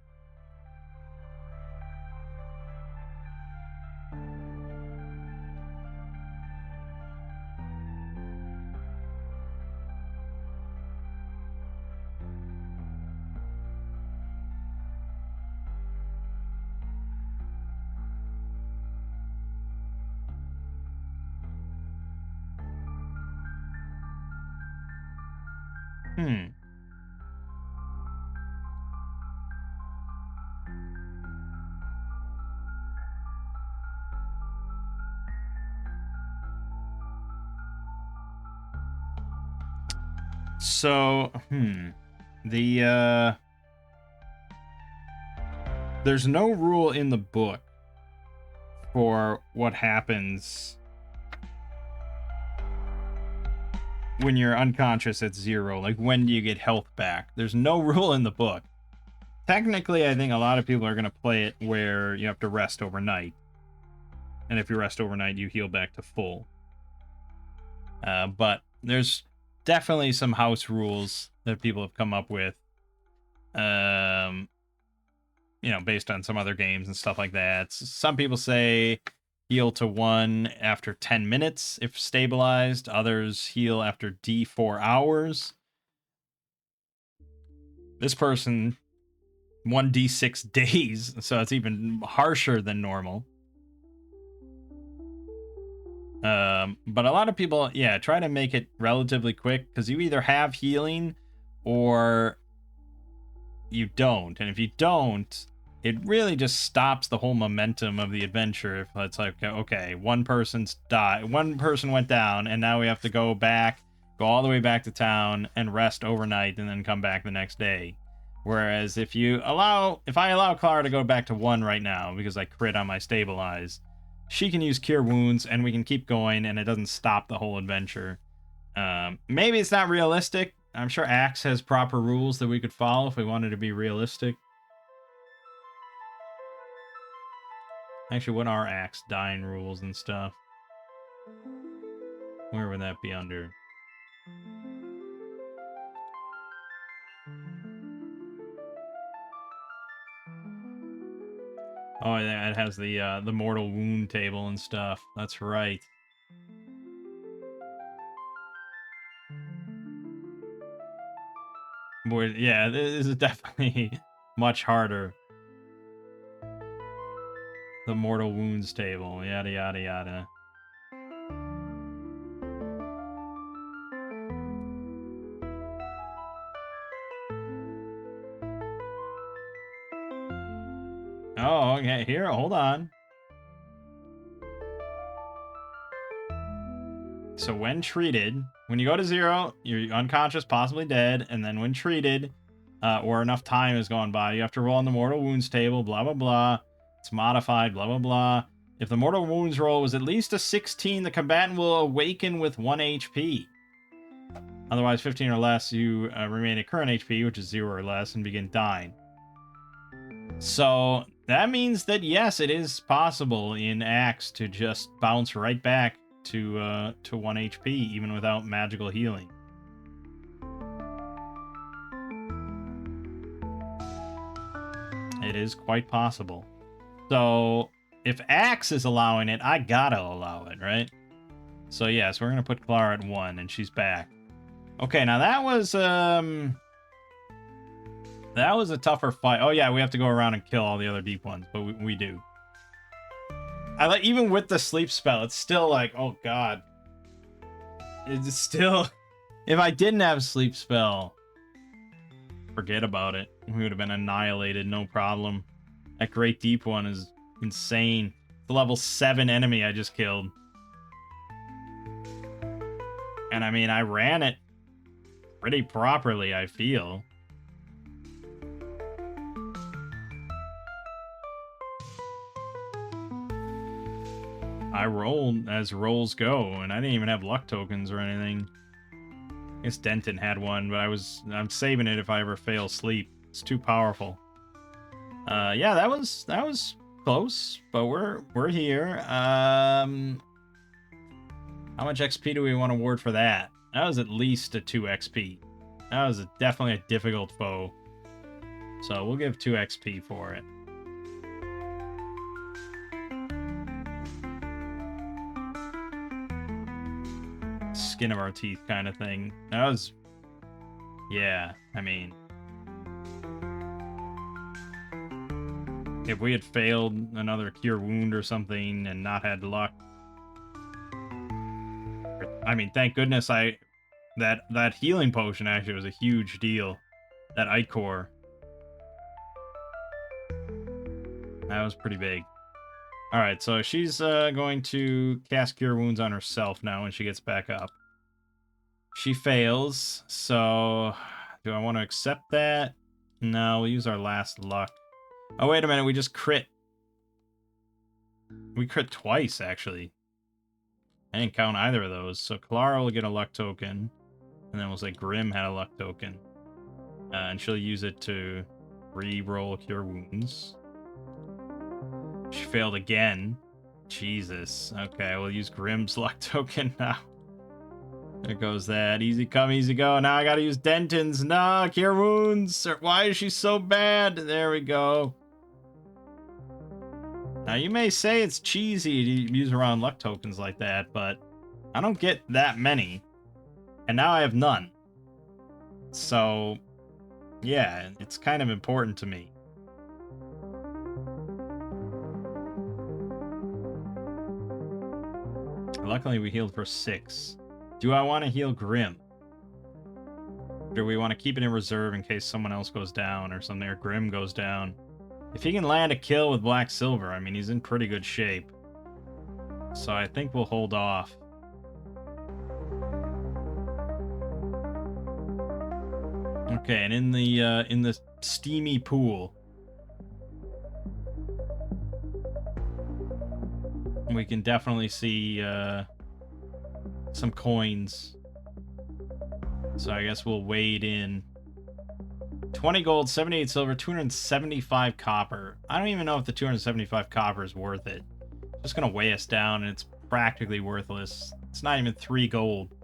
A: So, there's no rule in the book for what happens when you're unconscious at 0. Like, when do you get health back? There's no rule in the book. Technically, I think a lot of people are going to play it where you have to rest overnight. And if you rest overnight, you heal back to full. But there's definitely some house rules that people have come up with. You know, based on some other games and stuff like that. Some people say heal to 1 after 10 minutes if stabilized. Others heal after D4 hours. This person 1d6 days, so it's even harsher than normal. But a lot of people, yeah, try to make it relatively quick, because you either have healing or you don't. And if you don't, it really just stops the whole momentum of the adventure. If it's like, okay, one person went down, and now we have to go all the way back to town and rest overnight and then come back the next day. Whereas if I allow Clara to go back to 1 right now because I crit on my stabilize, she can use Cure Wounds, and we can keep going, and it doesn't stop the whole adventure. Maybe it's not realistic. I'm sure Axe has proper rules that we could follow if we wanted to be realistic. Actually, what are Axe dying rules and stuff? Where would that be under? Oh, yeah, it has the mortal wound table and stuff. That's right. Boy, yeah, this is definitely much harder. The mortal wounds table, yada yada yada. Oh, okay, here, hold on. So when treated, when you go to 0, you're unconscious, possibly dead, and then when treated, or enough time has gone by, you have to roll on the mortal wounds table, blah, blah, blah. It's modified, blah, blah, blah. If the mortal wounds roll was at least a 16, the combatant will awaken with 1 HP. Otherwise, 15 or less, you remain at current HP, which is 0 or less, and begin dying. So that means that, yes, it is possible in Axe to just bounce right back to 1 HP, even without magical healing. It is quite possible. So, if Axe is allowing it, I gotta allow it, right? So, yes, we're gonna put Clara at 1, and she's back. Okay, now that was a tougher fight. Oh, yeah, we have to go around and kill all the other deep ones, but we do. I like, even with the sleep spell, it's still like, oh, God. It's still... If I didn't have sleep spell, forget about it. We would have been annihilated, no problem. That great deep one is insane. The level 7 enemy I just killed. And I mean, I ran it pretty properly, I feel. I rolled as rolls go, and I didn't even have luck tokens or anything. I guess Denton had one, but I'm saving it if I ever fail sleep. It's too powerful. Yeah, that was close, but we're here. How much XP do we want to award for that? That was at least a 2 XP. That was definitely a difficult foe. So we'll give 2 XP for it. Skin of our teeth kind of thing. That was... Yeah, I mean... If we had failed another cure wound or something and not had luck... I mean, thank goodness that healing potion actually was a huge deal. That Ichor. That was pretty big. Alright, so she's going to cast Cure Wounds on herself now when she gets back up. She fails, so... Do I want to accept that? No, we'll use our last luck. Oh, wait a minute, we just crit. We crit twice, actually. I didn't count either of those, so Clara will get a luck token. And then we'll say Grim had a luck token. And she'll use it to re-roll Cure Wounds. She failed again. Jesus. Okay, we'll use Grim's luck token now. There goes that. Easy come, easy go. Now I gotta use Denton's. Nah, Cure Wounds. Why is she so bad? There we go. Now you may say it's cheesy to use around luck tokens like that, but I don't get that many. And now I have none. So, yeah, it's kind of important to me. Luckily, we healed for 6. Do I want to heal Grim? Do we want to keep it in reserve in case someone else goes down or something, or Grim goes down? If he can land a kill with Black Silver, I mean, he's in pretty good shape. So I think we'll hold off. Okay, and in the steamy pool, we can definitely see some coins. So I guess we'll wade in. 20 gold, 78 silver, 275 copper. I don't even know if the 275 copper is worth it. It's just gonna weigh us down, and it's practically worthless. It's not even 3 gold.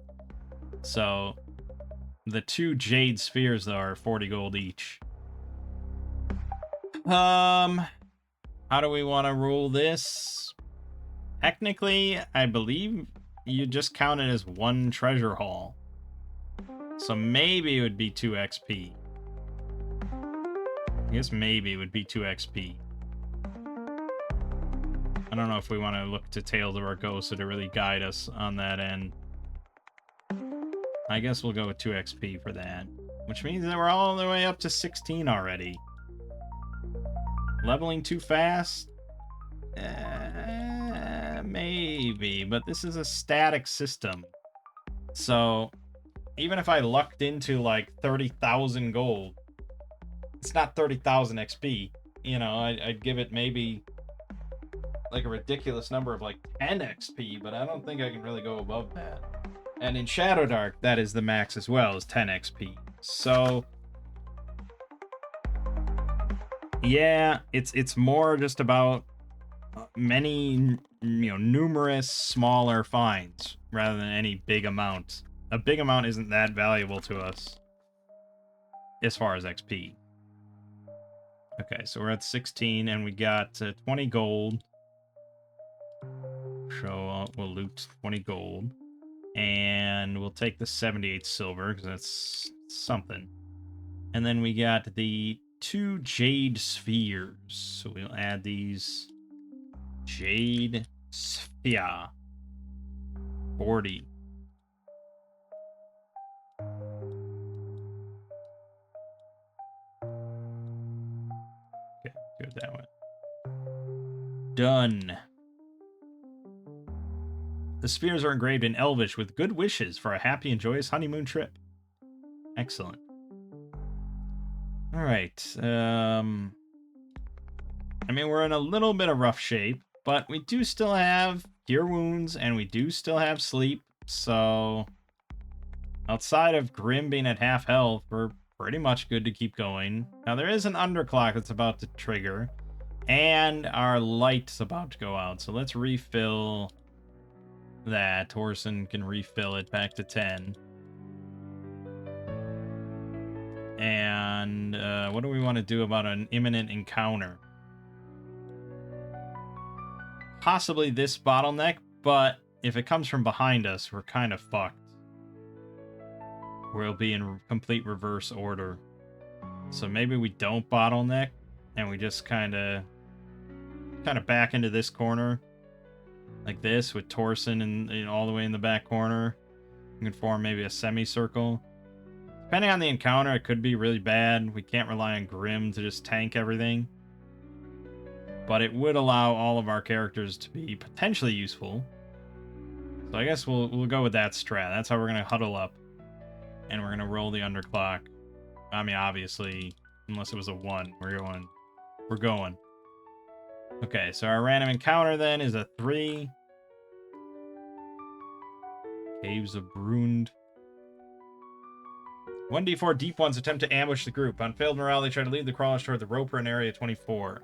A: So the 2 jade spheres, though, are 40 gold each. How do we want to rule this? Technically, I believe you just count it as 1 treasure haul. So maybe it would be 2 XP. I guess maybe it would be 2 XP. I don't know if we want to look to Tales of Argosa to really guide us on that end. I guess we'll go with 2 XP for that. Which means that we're all the way up to 16 already. Leveling too fast? Maybe, but this is a static system. So, even if I lucked into like 30,000 gold, it's not 30,000 XP. You know, I'd give it maybe like a ridiculous number of like 10 XP, but I don't think I can really go above that. And in Shadowdark, that is the max as well, is 10 XP. So, yeah, it's more just about many numerous smaller finds rather than any big amount. A big amount isn't that valuable to us as far as XP. Okay, so we're at 16, and we got 20 gold. So we'll loot 20 gold. And we'll take the 78 silver, because that's something. And then we got the 2 jade spheres. So we'll add these. Jade sphere. 40. Okay, good that one. Done. The spheres are engraved in Elvish with good wishes for a happy and joyous honeymoon trip. Excellent. Alright, I mean, we're in a little bit of rough shape, but we do still have Cure Wounds, and we do still have Sleep, so outside of Grim being at half health, we're pretty much good to keep going. Now, there is an underclock that's about to trigger, and our light's about to go out, so let's refill that. Torsen can refill it back to 10. And what do we want to do about an imminent encounter? Possibly this bottleneck, but if it comes from behind us, we're kind of fucked. We'll be in complete reverse order. So maybe we don't bottleneck, and we just kind of back into this corner. Like this, with Torsen and all the way in the back corner. We can form maybe a semicircle. Depending on the encounter, it could be really bad. We can't rely on Grim to just tank everything. But it would allow all of our characters to be potentially useful. So I guess we'll go with that strat. That's how we're going to huddle up. And we're going to roll the underclock. I mean, obviously, unless it was a 1, we're going. Okay, so our random encounter then is a 3. Caves of Brund. 1d4 deep ones attempt to ambush the group. On failed morale, they try to lead the crawlers toward the roper in area 24.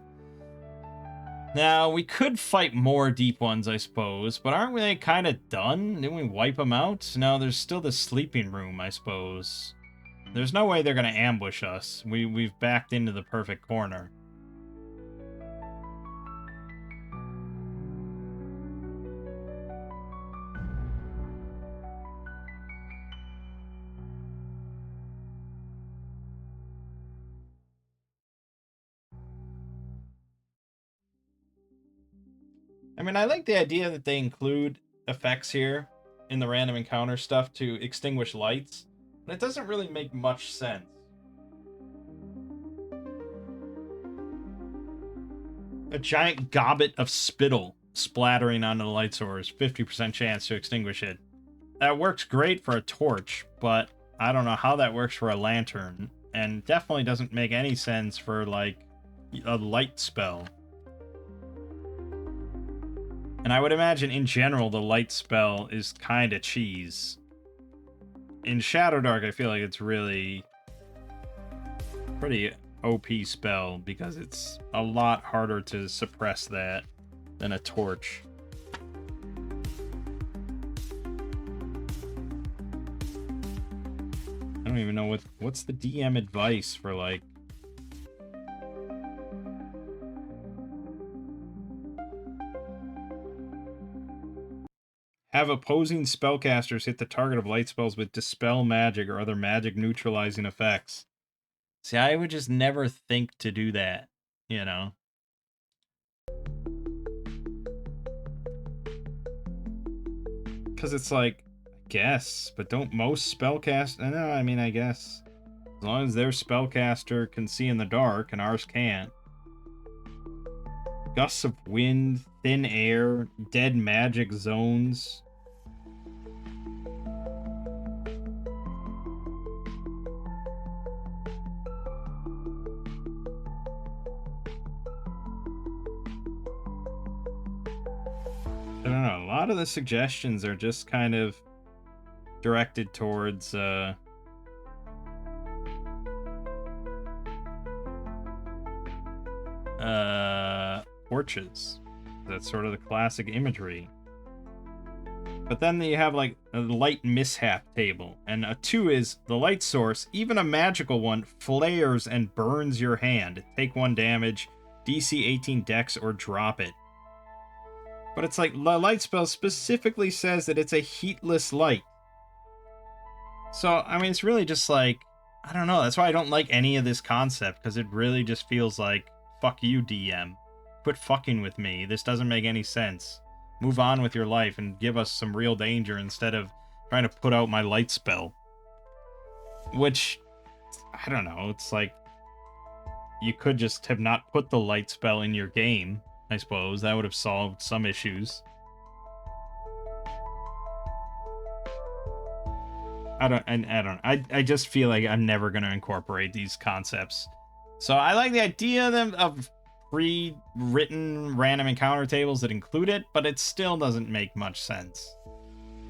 A: Now, we could fight more deep ones, I suppose, but aren't they kind of done? Didn't we wipe them out? No, there's still the sleeping room, I suppose. There's no way they're going to ambush us. We've backed into the perfect corner. I mean, I like the idea that they include effects here in the random encounter stuff to extinguish lights, but it doesn't really make much sense. A giant gobbet of spittle splattering onto the light source, 50% chance to extinguish it. That works great for a torch, but I don't know how that works for a lantern, and definitely doesn't make any sense for, like, a light spell. And I would imagine, in general, the light spell is kind of cheese. In Shadowdark, I feel like it's really pretty OP spell, because it's a lot harder to suppress that than a torch. I don't even know what's the DM advice for, like, have opposing spellcasters hit the target of light spells with dispel magic or other magic neutralizing effects. See, I would just never think to do that, you know? Because it's like, I guess, but don't most spellcast... No, I mean, I guess. As long as their spellcaster can see in the dark and ours can't. Gusts of wind, thin air, dead magic zones. I don't know, a lot of the suggestions are just kind of directed towards, torches. That's sort of the classic imagery. But then you have like a light mishap table, and a 2 is the light source, even a magical one, flares and burns your hand. Take 1 damage, DC 18 dex, or drop it. But it's like the light spell specifically says that it's a heatless light. So, I mean, it's really just like, I don't know, that's why I don't like any of this concept, because it really just feels like, fuck you, DM. Quit fucking with me. This doesn't make any sense. Move on with your life and give us some real danger instead of trying to put out my light spell. Which, I don't know, it's like, you could just have not put the light spell in your game, I suppose. That would have solved some issues. I just feel like I'm never going to incorporate these concepts. So I like the idea of pre-written random encounter tables that include it, but it still doesn't make much sense.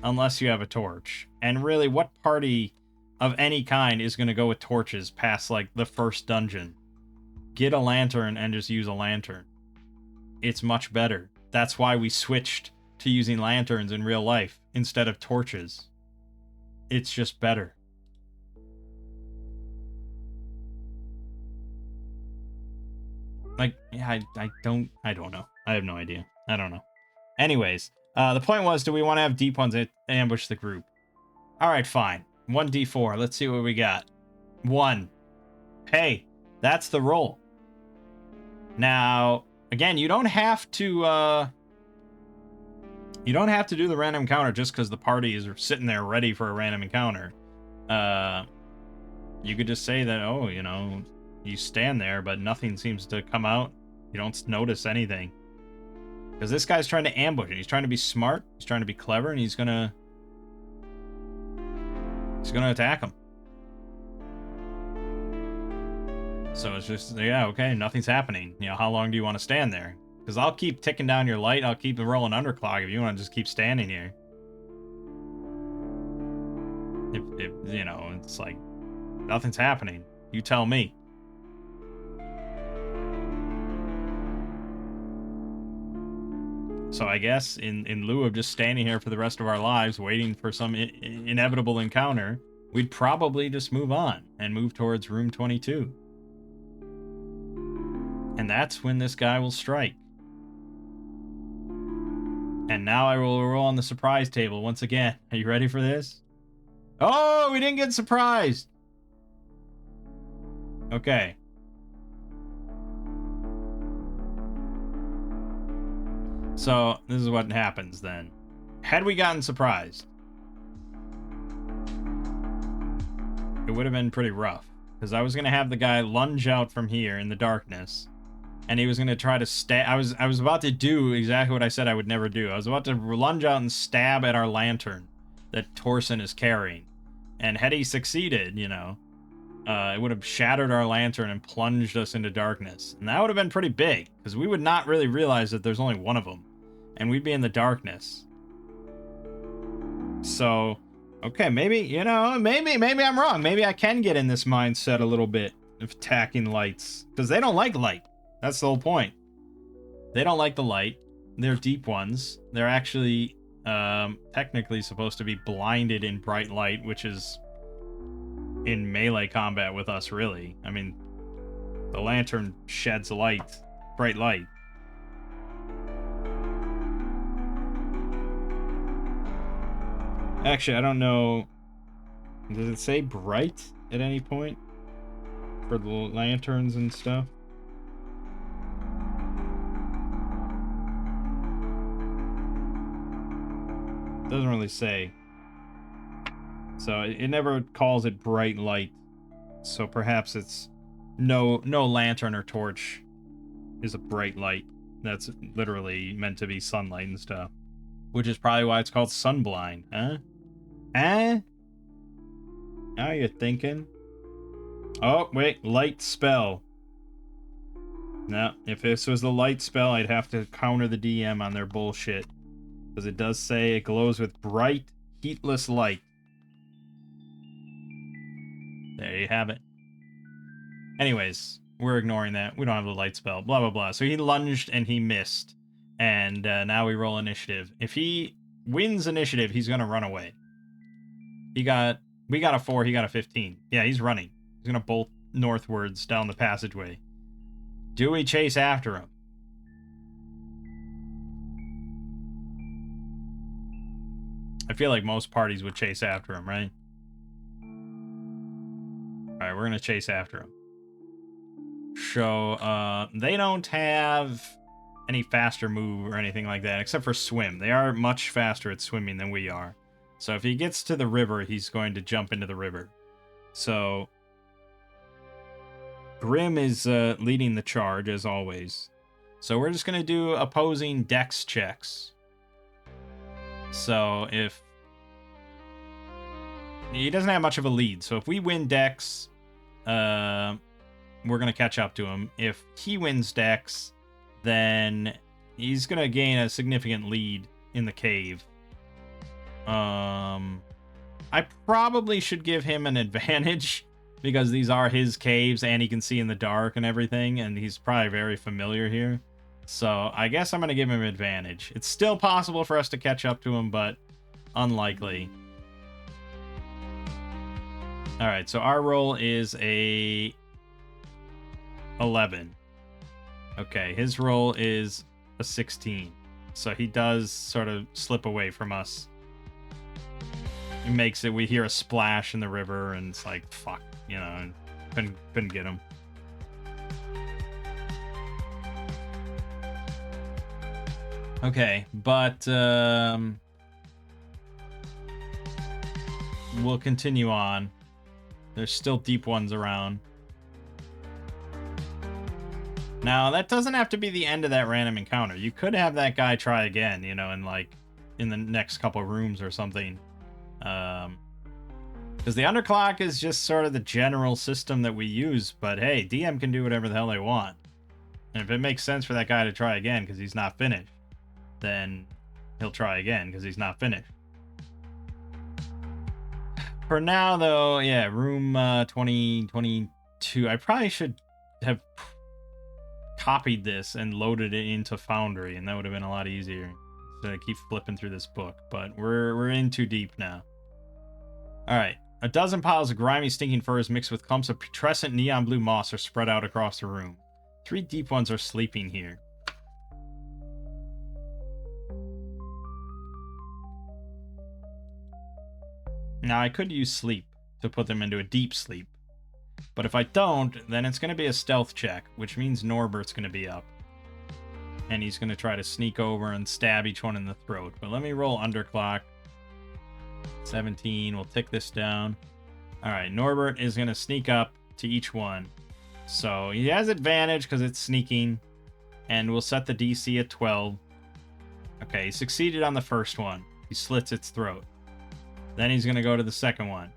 A: Unless you have a torch. And really, what party of any kind is going to go with torches past, like, the first dungeon? Get a lantern and just use a lantern. It's much better. That's why we switched to using lanterns in real life instead of torches. It's just better. Like, yeah, I don't know. I have no idea. I don't know. Anyways, the point was, do we want to have deep ones ambush the group? Alright, fine. 1d4. Let's see what we got. 1. Hey, that's the roll. Now, again, you don't have to do the random encounter just because the party is sitting there ready for a random encounter. You could just say that, oh, you know, you stand there, but nothing seems to come out. You don't notice anything. Because this guy's trying to ambush, and he's trying to be smart, he's trying to be clever, and he's gonna attack him. So it's just, yeah, okay, nothing's happening. You know, how long do you want to stand there? Because I'll keep ticking down your light, I'll keep rolling underclock if you want to just keep standing here. If you know, it's like, nothing's happening. You tell me. So I guess in lieu of just standing here for the rest of our lives waiting for some inevitable encounter, we'd probably just move on and move towards room 22. And that's when this guy will strike. And now I will roll on the surprise table once again. Are you ready for this? Oh, we didn't get surprised! Okay. So, this is what happens then. Had we gotten surprised, it would have been pretty rough. Because I was going to have the guy lunge out from here in the darkness, and he was going to try to stab. I was about to do exactly what I said I would never do. I was about to lunge out and stab at our lantern that Torsen is carrying. And had he succeeded, you know, it would have shattered our lantern and plunged us into darkness. And that would have been pretty big, because we would not really realize that there's only one of them. And we'd be in the darkness. So, okay, maybe, you know, maybe I'm wrong. Maybe I can get in this mindset a little bit of attacking lights. Because they don't like light. That's the whole point. They don't like the light. They're deep ones. They're actually technically supposed to be blinded in bright light, which is in melee combat with us, really. I mean, the lantern sheds light, bright light. Actually, I don't know. Does it say bright at any point for the lanterns and stuff? Doesn't really say. So it never calls it bright light. So perhaps it's no lantern or torch is a bright light. That's literally meant to be sunlight and stuff. Which is probably why it's called sunblind, huh? Eh? Now you're thinking. Oh, wait, light spell. No, if this was the light spell, I'd have to counter the DM on their bullshit. Because it does say it glows with bright, heatless light. There you have it. Anyways, we're ignoring that. We don't have the light spell. Blah, blah, blah. So he lunged and he missed. And now we roll initiative. If he wins initiative, he's going to run away. We got a 4, he got a 15. Yeah, he's running. He's going to bolt northwards down the passageway. Do we chase after him? I feel like most parties would chase after him, right? Alright, we're going to chase after him. So, they don't have any faster move or anything like that, except for swim. They are much faster at swimming than we are. So if he gets to the river, he's going to jump into the river. So Grim is leading the charge, as always. So we're just going to do opposing dex checks. So if... He doesn't have much of a lead, so if we win dex, we're going to catch up to him. If he wins dex, then he's going to gain a significant lead in the cave. I probably should give him an advantage because these are his caves and he can see in the dark and everything, and he's probably very familiar here. So I guess I'm going to give him advantage. It's still possible for us to catch up to him, but unlikely. Alright, so our roll is a 11. Okay, his roll is a 16. So he does sort of slip away from us. It makes it, we hear a splash in the river, and it's like, fuck, you know, couldn't get him. Okay, but we'll continue on. There's still deep ones around. Now, that doesn't have to be the end of that random encounter. You could have that guy try again, you know, in the next couple rooms or something. Because the underclock is just sort of the general system that we use, but hey, DM can do whatever the hell they want. And if it makes sense for that guy to try again because he's not finished, then he'll try again because he's not finished. For now, though, yeah, room 2022. I probably should have copied this and loaded it into Foundry, and that would have been a lot easier. So I keep flipping through this book, but we're in too deep now. Alright. A dozen piles of grimy, stinking furs mixed with clumps of putrescent neon blue moss are spread out across the room. 3 deep ones are sleeping here. Now, I could use sleep to put them into a deep sleep. But if I don't, then it's going to be a stealth check, which means Norbert's going to be up. And he's going to try to sneak over and stab each one in the throat. But let me roll underclock. 17. We'll tick this down. Alright, Norbert is going to sneak up to each one. So he has advantage because it's sneaking. And we'll set the DC at 12. Okay, he succeeded on the first one. He slits its throat. Then he's going to go to the second one.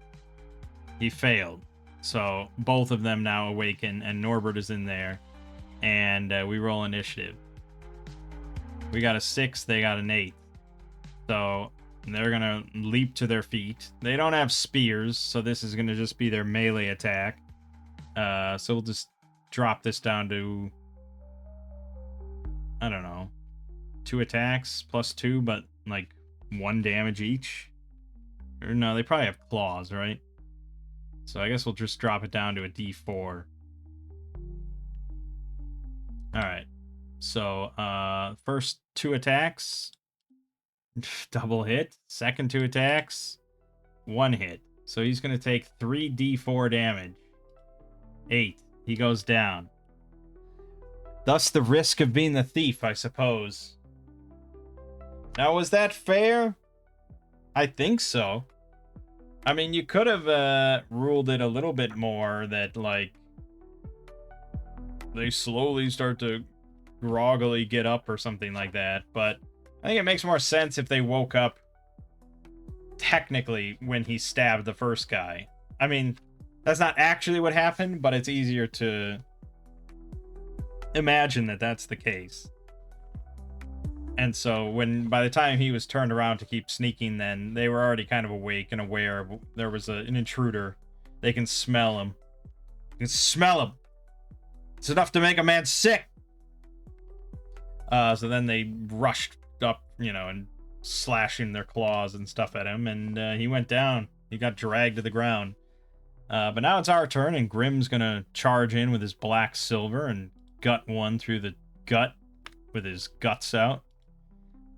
A: He failed. So both of them now awaken, and Norbert is in there. And we roll initiative. We got a 6, they got an 8. So they're going to leap to their feet. They don't have spears, so this is going to just be their melee attack. So we'll just drop this down to, I don't know, 2 attacks plus 2, but like 1 damage each. Or no, they probably have claws, right? So I guess we'll just drop it down to a D4. Alright. So, first 2 attacks. Double hit. Second 2 attacks. 1 hit. So he's going to take 3 D4 damage. 8. He goes down. Thus the risk of being the thief, I suppose. Now, was that fair? I think so. I mean, you could have ruled it a little bit more that, like, they slowly start to groggily get up or something like that, but I think it makes more sense if they woke up technically when he stabbed the first guy. I mean, that's not actually what happened, but it's easier to imagine that that's the case. And so by the time he was turned around to keep sneaking, then they were already kind of awake and aware of there was an intruder. They can smell him. You can smell him. It's enough to make a man sick. So then they rushed up, you know, and slashing their claws and stuff at him, and he went down. He got dragged to the ground. But now it's our turn, and Grimm's gonna charge in with his black silver and gut one through the gut with his guts out.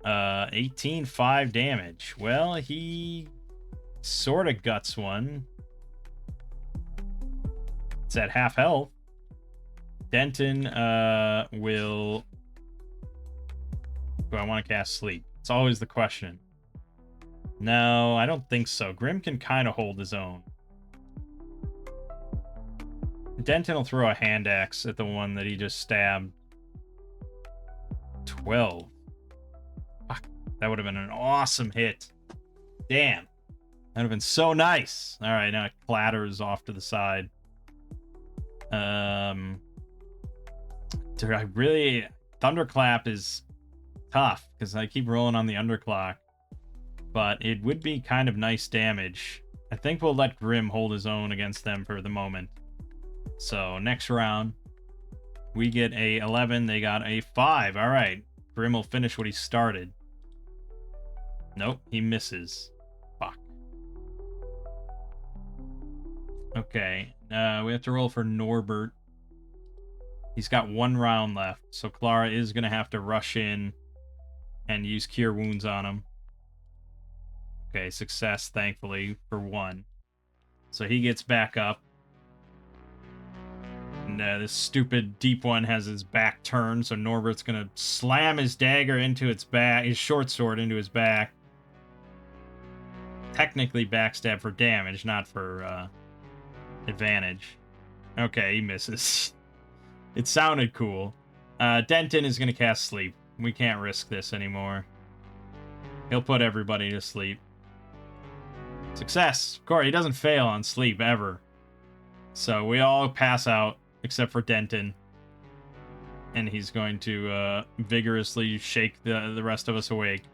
A: 18-5 damage. Well, he sort of guts one. It's at half health. Denton will... Do I want to cast Sleep? It's always the question. No, I don't think so. Grimm can kind of hold his own. Denton will throw a hand axe at the one that he just stabbed. 12. Fuck, that would have been an awesome hit. Damn. That would have been so nice. Alright, now it clatters off to the side. Do I really... Thunderclap is tough, because I keep rolling on the underclock. But it would be kind of nice damage. I think we'll let Grimm hold his own against them for the moment. So, next round, we get a 11, they got a 5. Alright, Grimm will finish what he started. Nope, he misses. Fuck. Okay, we have to roll for Norbert. He's got 1 round left, so Clara is going to have to rush in and use Cure Wounds on him. Okay, success, thankfully, for 1. So he gets back up. And this stupid deep one has his back turned, so Norbert's gonna slam his dagger into its back, his short sword into his back. Technically backstab for damage, not for advantage. Okay, he misses. It sounded cool. Denton is gonna cast Sleep. We can't risk this anymore. He'll put everybody to sleep. Success! Of course, he doesn't fail on Sleep, ever. So we all pass out. Except for Denton. And he's going to vigorously shake the rest of us awake.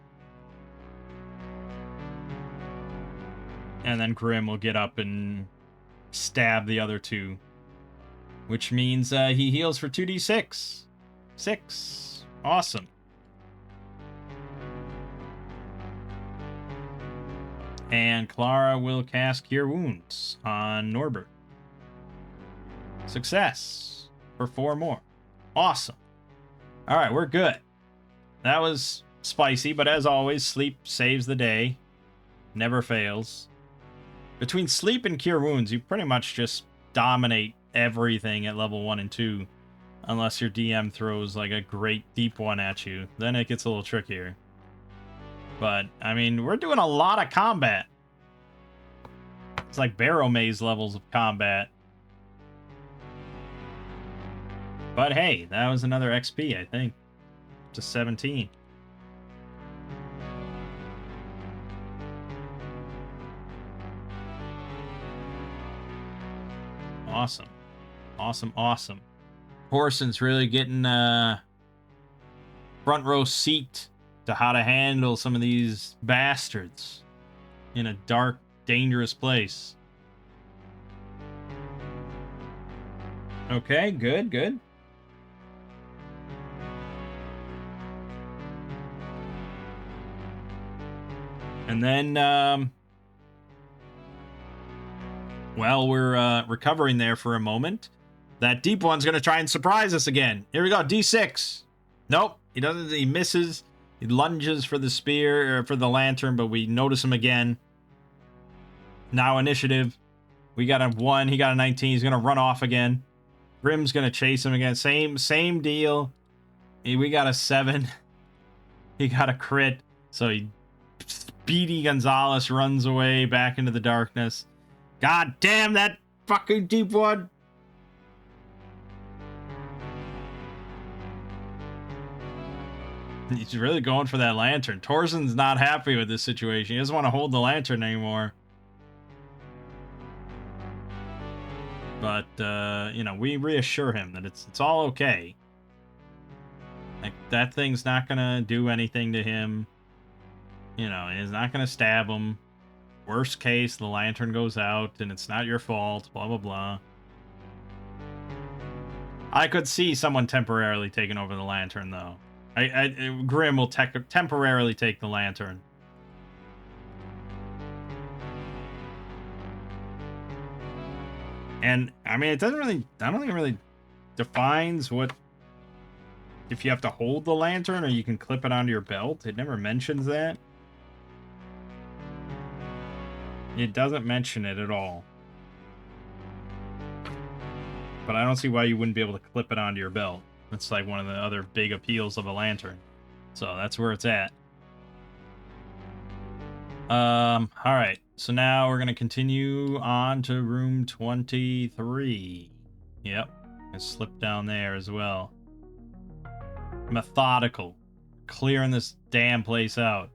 A: And then Grimm will get up and stab the other 2. Which means he heals for 2d6. 6. Awesome. And Clara will cast Cure Wounds on Norbert. Success for 4 more. Awesome. All right, we're good. That was spicy, but as always, Sleep saves the day. Never fails. Between Sleep and Cure Wounds, you pretty much just dominate everything at level 1 and 2. Unless your DM throws like a great deep one at you. Then it gets a little trickier. But, I mean, we're doing a lot of combat. It's like Barrow Maze levels of combat. But hey, that was another XP, I think. To 17. Awesome. Awesome, awesome. Horson's really getting front row seat to how to handle some of these bastards in a dark, dangerous place. Okay, good, good. And then, while we're recovering there for a moment, that deep one's going to try and surprise us again. Here we go, D6. Nope, he doesn't. He misses. He lunges for the spear, or for the lantern, but we notice him again. Now initiative. We got a 1, he got a 19. He's going to run off again. Grimm's going to chase him again. Same deal. We got a 7. He got a crit. So Speedy Gonzalez runs away back into the darkness. God damn that fucking deep one. He's really going for that lantern. Torson's not happy with this situation. He doesn't want to hold the lantern anymore. But, you know, we reassure him that it's all okay. Like, that thing's not gonna do anything to him. You know, it's not gonna stab him. Worst case, the lantern goes out, and it's not your fault, blah, blah, blah. I could see someone temporarily taking over the lantern, though. Grim will temporarily take the lantern. And I mean, it doesn't really. I don't think it really defines what if you have to hold the lantern or you can clip it onto your belt. It never mentions that. It doesn't mention it at all. But I don't see why you wouldn't be able to clip it onto your belt. That's like one of the other big appeals of a lantern. So that's where it's at. Alright. So now we're going to continue on to room 23. Yep. I slipped down there as well. Methodical. Clearing this damn place out.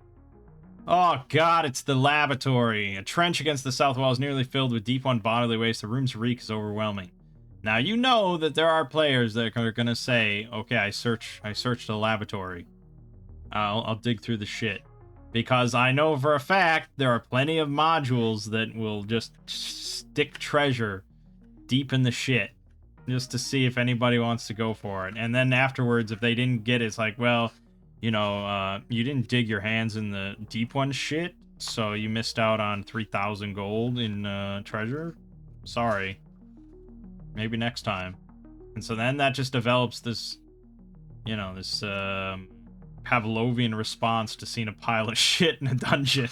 A: Oh god, it's the lavatory. A trench against the south wall is nearly filled with deep bodily waste. The room's reek is overwhelming. Now you know that there are players that are gonna say, "Okay, I searched the lavatory. I'll dig through the shit," because I know for a fact there are plenty of modules that will just stick treasure deep in the shit just to see if anybody wants to go for it. And then afterwards, if they didn't get it, it's like, well, you know, you didn't dig your hands in the deep one shit, so you missed out on 3,000 gold in treasure. Sorry. Maybe next time. And so then that just develops this, you know, this Pavlovian response to seeing a pile of shit in a dungeon.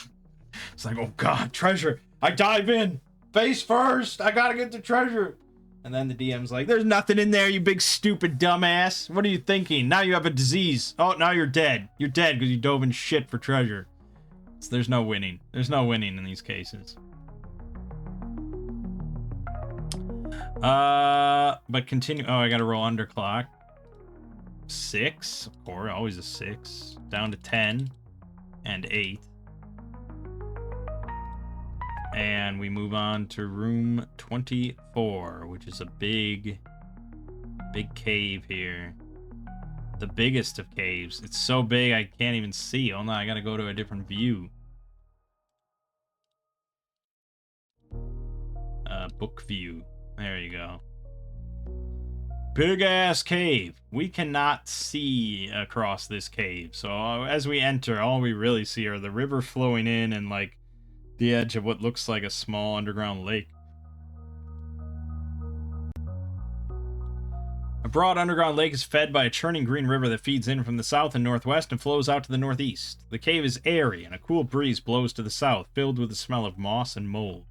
A: It's like, oh god, treasure! I dive in! Face first! I gotta get the treasure! And then the DM's like, there's nothing in there, you big stupid dumbass! What are you thinking? Now you have a disease! Oh, now you're dead! You're dead because you dove in shit for treasure. So there's no winning. There's no winning in these cases. But continue. Oh, I gotta roll underclock. 6, of course, always a 6. Down to 10 and 8. And we move on to room 24, which is a big cave here. The biggest of caves. It's so big I can't even see. Oh no, I gotta go to a different view. Book view. There you go. Big ass cave. We cannot see across this cave. So as we enter, all we really see are the river flowing in and like the edge of what looks like a small underground lake. A broad underground lake is fed by a churning green river that feeds in from the south and northwest and flows out to the northeast. The cave is airy and a cool breeze blows to the south, filled with the smell of moss and mold.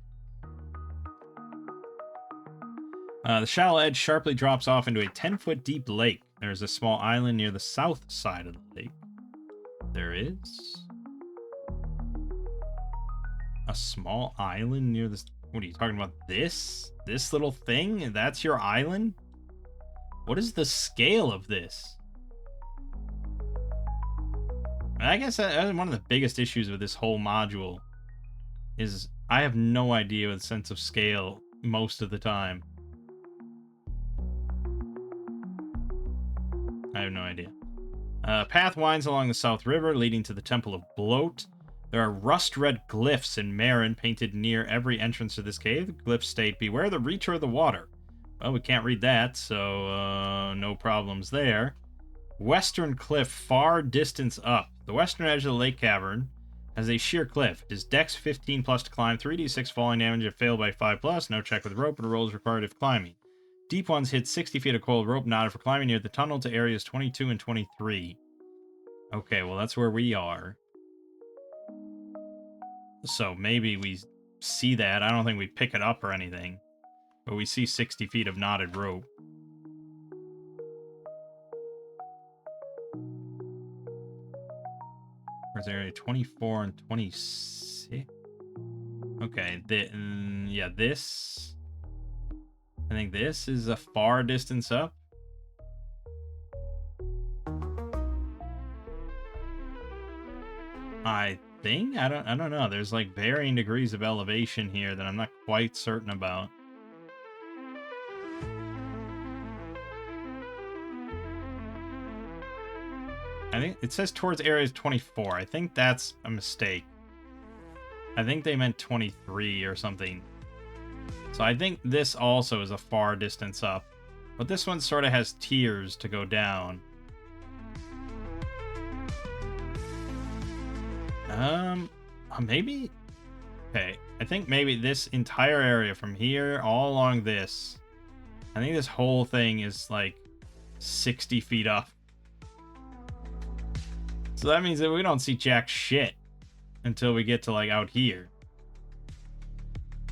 A: The shallow edge sharply drops off into a 10-foot deep lake. There is a small island near the south side of the lake. There is a small island near this. What are you talking about? This little thing? That's your island? What is the scale of this? I guess one of the biggest issues with this whole module is I have no idea with sense of scale most of the time. I have no idea. Path winds along the South River, leading to the Temple of Bloat. There are rust-red glyphs in Marin painted near every entrance to this cave. The glyphs state, "Beware the Reacher of the Water." Well, we can't read that, so no problems there. Western cliff, far distance up. The western edge of the lake cavern has a sheer cliff. It is dex 15 plus to climb, 3d6 falling damage if failed by 5 plus. No check with rope, but a roll is required if climbing. Deep ones hit 60 feet of coiled rope knotted for climbing near the tunnel to areas 22 and 23. Okay, well, that's where we are. So maybe we see that. I don't think we pick it up or anything. But we see 60 feet of knotted rope. Where's area 24 and 26? Okay, yeah, this... I think this is a far distance up. I think? I don't know. There's like varying degrees of elevation here that I'm not quite certain about. I think it says towards area 24. I think that's a mistake. I think they meant 23 or something. So I think this also is a far distance up. But this one sort of has tiers to go down. Maybe. Okay, I think maybe this entire area from here all along this. I think this whole thing is like 60 feet up. So that means that we don't see jack shit until we get to like out here.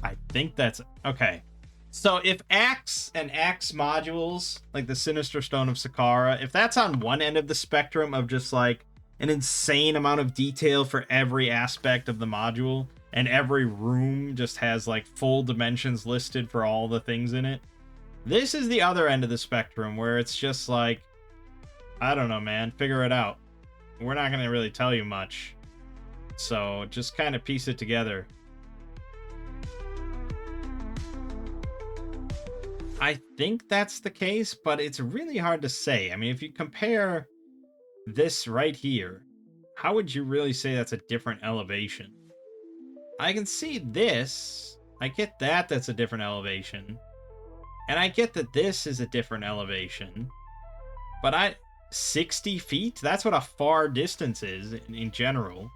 A: I think that's okay. So if Axe and Axe modules, like the Sinister Stone of Sakara, if that's on one end of the spectrum of just like an insane amount of detail for every aspect of the module, and every room just has like full dimensions listed for all the things in it, this is the other end of the spectrum where it's just like, I don't know, man, figure it out. We're not going to really tell you much. So just kind of piece it together. I think that's the case, but it's really hard to say. I mean, if you compare this right here, how would you really say that's a different elevation? I can see this. I get that that's a different elevation. And I get that this is a different elevation. But 60 feet? That's what a far distance is in general.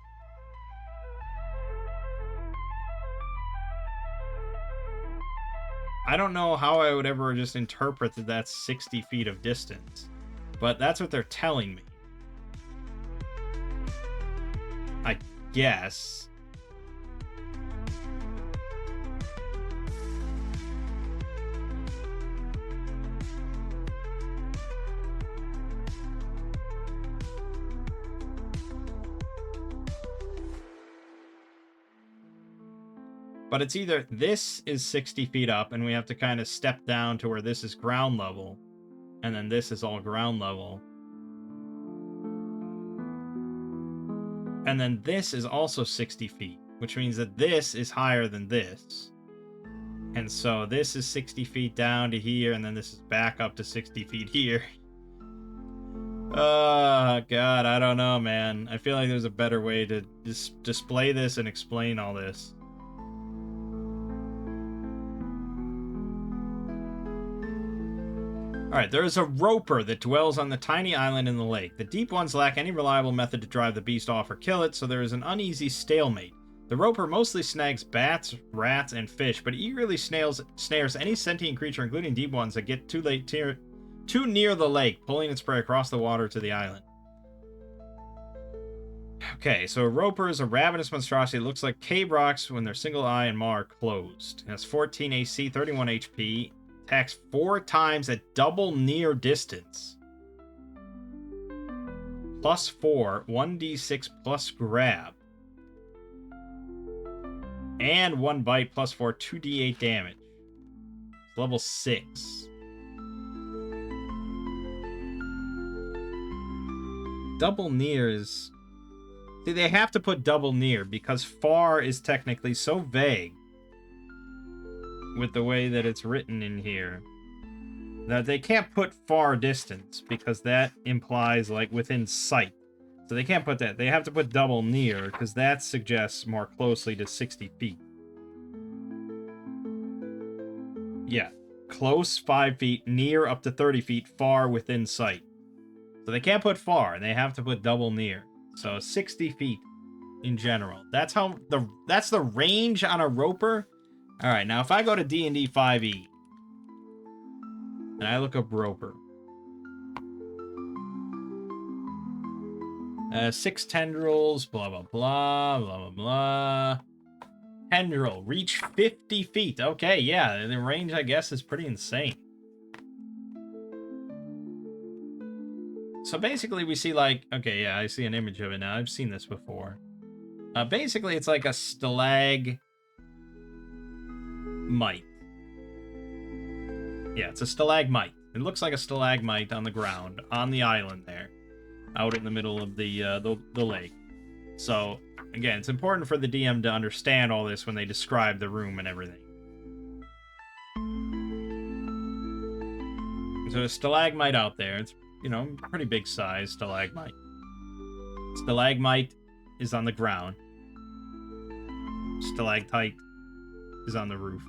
A: I don't know how I would ever just interpret that that's 60 feet of distance. But that's what they're telling me. I guess. But it's either this is 60 feet up and we have to kind of step down to where this is ground level, and then this is all ground level. And then this is also 60 feet, which means that this is higher than this. And so this is 60 feet down to here, and then this is back up to 60 feet here. Oh, God, I don't know, man. I feel like there's a better way to display this and explain all this. Alright, there is a roper that dwells on the tiny island in the lake. The deep ones lack any reliable method to drive the beast off or kill it, so there is an uneasy stalemate. The roper mostly snags bats, rats, and fish, but eagerly snares any sentient creature, including deep ones, that get too near the lake, pulling its prey across the water to the island. Okay, so a roper is a ravenous monstrosity that looks like cave rocks when their single eye and maw are closed. It has 14 AC, 31 HP. Attacks 4 times at double near distance. +4, 1d6 plus grab. And 1 bite +4, 2d8 damage. It's level 6. Double near is... See, they have to put double near because far is technically so vague with the way that it's written in here that they can't put far distance because that implies like within sight. So they can't put that. They have to put double near because that suggests more closely to 60 feet. Yeah. Close 5 feet, near up to 30 feet, far within sight. So they can't put far, they have to put double near. So 60 feet in general. That's the range on a roper. All right, now if I go to D&D 5e and I look up roper, 6 tendrils, blah blah blah blah blah blah. Tendril reach 50 feet. Okay, yeah, the range I guess is pretty insane. So basically we see like, okay, yeah, I see an image of it now. I've seen this before. Basically it's like a stalagmite. Yeah, it's a stalagmite. It looks like a stalagmite on the ground, on the island there, out in the middle of the lake. So, again, it's important for the DM to understand all this when they describe the room and everything. So a stalagmite out there. It's, you know, pretty big size stalagmite. Stalagmite is on the ground. Stalactite is on the roof.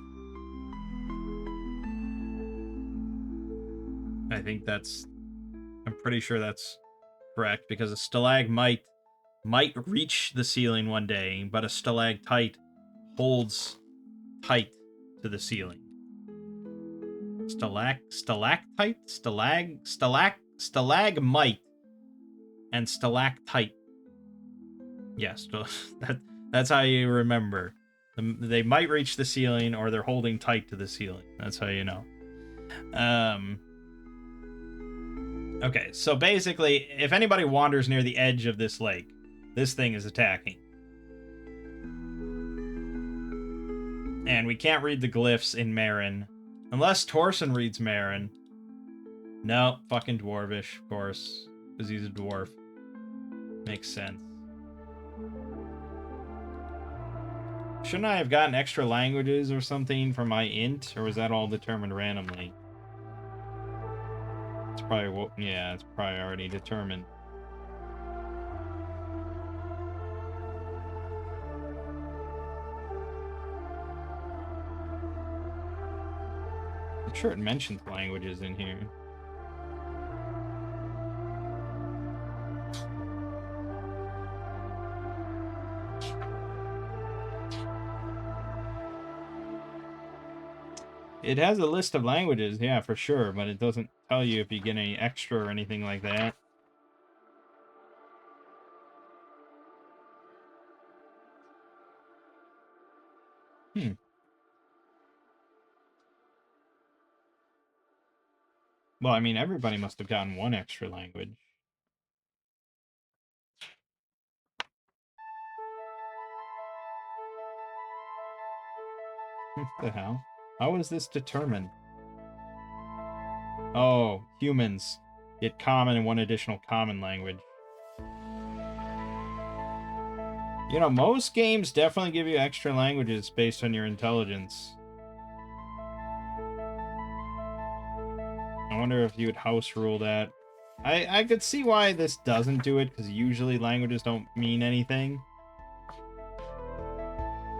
A: I'm pretty sure that's correct, because a stalagmite might reach the ceiling one day, but a stalactite holds tight to the ceiling. Stalactite? Stalagmite and stalactite. Yes, that's how you remember. They might reach the ceiling, or they're holding tight to the ceiling. That's how you know. Okay, so basically, if anybody wanders near the edge of this lake, this thing is attacking. And we can't read the glyphs in Marin. Unless Torsen reads Marin. No, fucking dwarvish, of course. Because he's a dwarf. Makes sense. Shouldn't I have gotten extra languages or something for my int? Or was that all determined randomly? It's probably, yeah, it's probably already determined. I'm sure it mentions languages in here. It has a list of languages, yeah, for sure, but it doesn't tell you if you get any extra or anything like that. Well, I mean, everybody must have gotten one extra language. What the hell? How is this determined? Oh, humans get common and one additional common language. You know, most games definitely give you extra languages based on your intelligence. I wonder if you would house rule that. I could see why this doesn't do it, because usually languages don't mean anything.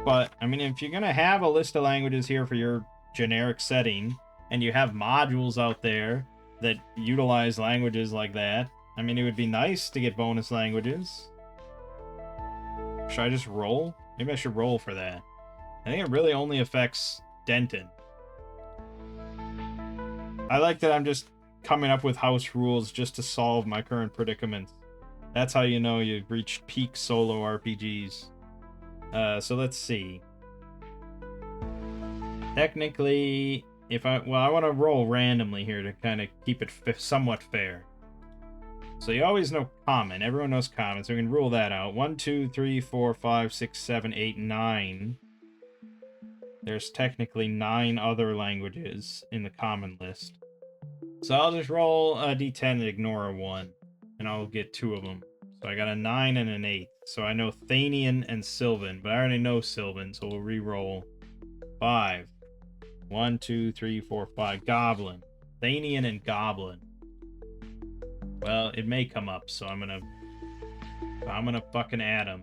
A: But, I mean, if you're going to have a list of languages here for your generic setting, and you have modules out there that utilize languages like that, I mean, it would be nice to get bonus languages. Should I just roll? Maybe I should roll for that. I think it really only affects Denton. I like that I'm just coming up with house rules just to solve my current predicament. That's how you know you've reached peak solo RPGs. So let's see. Technically, I want to roll randomly here to kind of keep it somewhat fair. So you always know common. Everyone knows common, so we can rule that out. 1, 2, 3, 4, 5, 6, 7, 8, 9. There's technically 9 other languages in the common list. So I'll just roll a d10 and ignore a 1, and I'll get 2 of them. So I got a 9 and an 8. So I know Thanian and Sylvan, but I already know Sylvan, so we'll re-roll. 5. 1, 2, 3, 4, 5. Goblin. Thanian and Goblin. Well, it may come up, so I'm gonna fucking add them.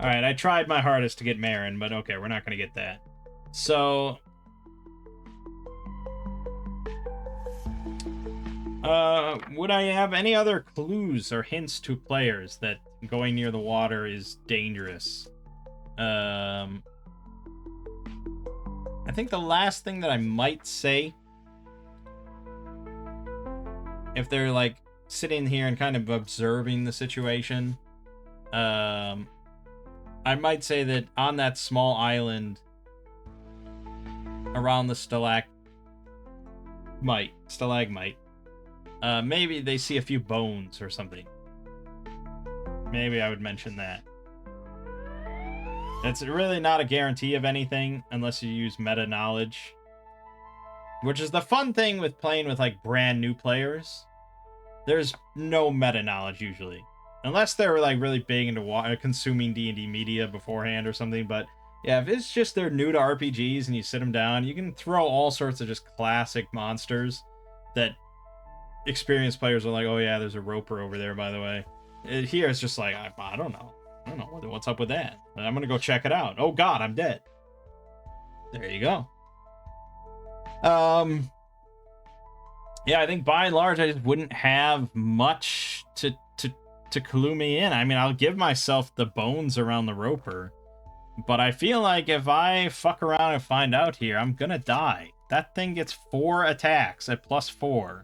A: Alright, I tried my hardest to get Marin, but okay, we're not gonna get that. So... would I have any other clues or hints to players that going near the water is dangerous? I think the last thing that I might say, if they're like sitting here and kind of observing the situation, I might say that on that small island around the stalagmite, maybe they see a few bones or something. Maybe I would mention that. It's really not a guarantee of anything unless you use meta knowledge. Which is the fun thing with playing with like brand new players. There's no meta knowledge usually. Unless they're like really big into consuming D&D media beforehand or something. But yeah, if it's just they're new to RPGs and you sit them down, you can throw all sorts of just classic monsters that experienced players are like, oh yeah, there's a roper over there, by the way. Here it's just like, I don't know. I don't know what's up with that. I'm gonna go check it out. Oh god, I'm dead. There you go. Yeah, I think by and large I just wouldn't have much to to clue me in. I mean, I'll give myself the bones around the roper, but I feel like if I fuck around and find out here, I'm gonna die. That thing gets 4 attacks at +4.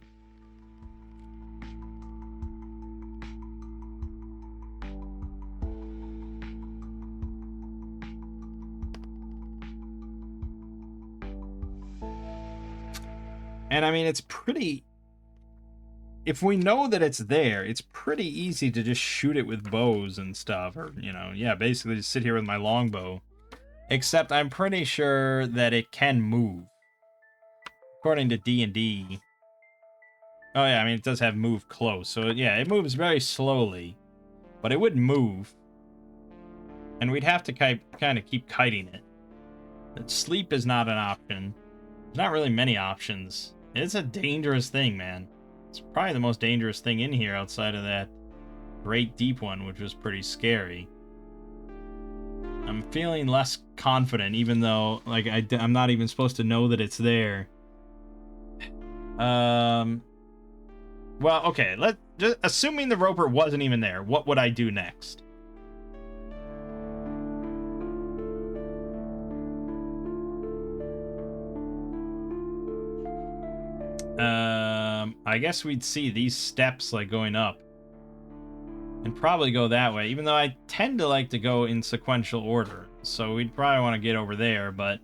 A: And I mean, it's pretty... If we know that it's there, it's pretty easy to just shoot it with bows and stuff. Or, you know, yeah, basically just sit here with my longbow. Except I'm pretty sure that it can move. According to D&D. Oh yeah, I mean, it does have move close. So yeah, it moves very slowly. But it would move. And we'd have to kind of keep kiting it. But sleep is not an option. There's not really many options. It's a dangerous thing, man. It's probably the most dangerous thing in here outside of that great deep one, which was pretty scary. I'm feeling less confident, even though, like, I'm not even supposed to know that it's there. Well, okay, just assuming the roper wasn't even there, what would I do next? I guess we'd see these steps, like, going up. And probably go that way, even though I tend to like to go in sequential order. So we'd probably want to get over there, but...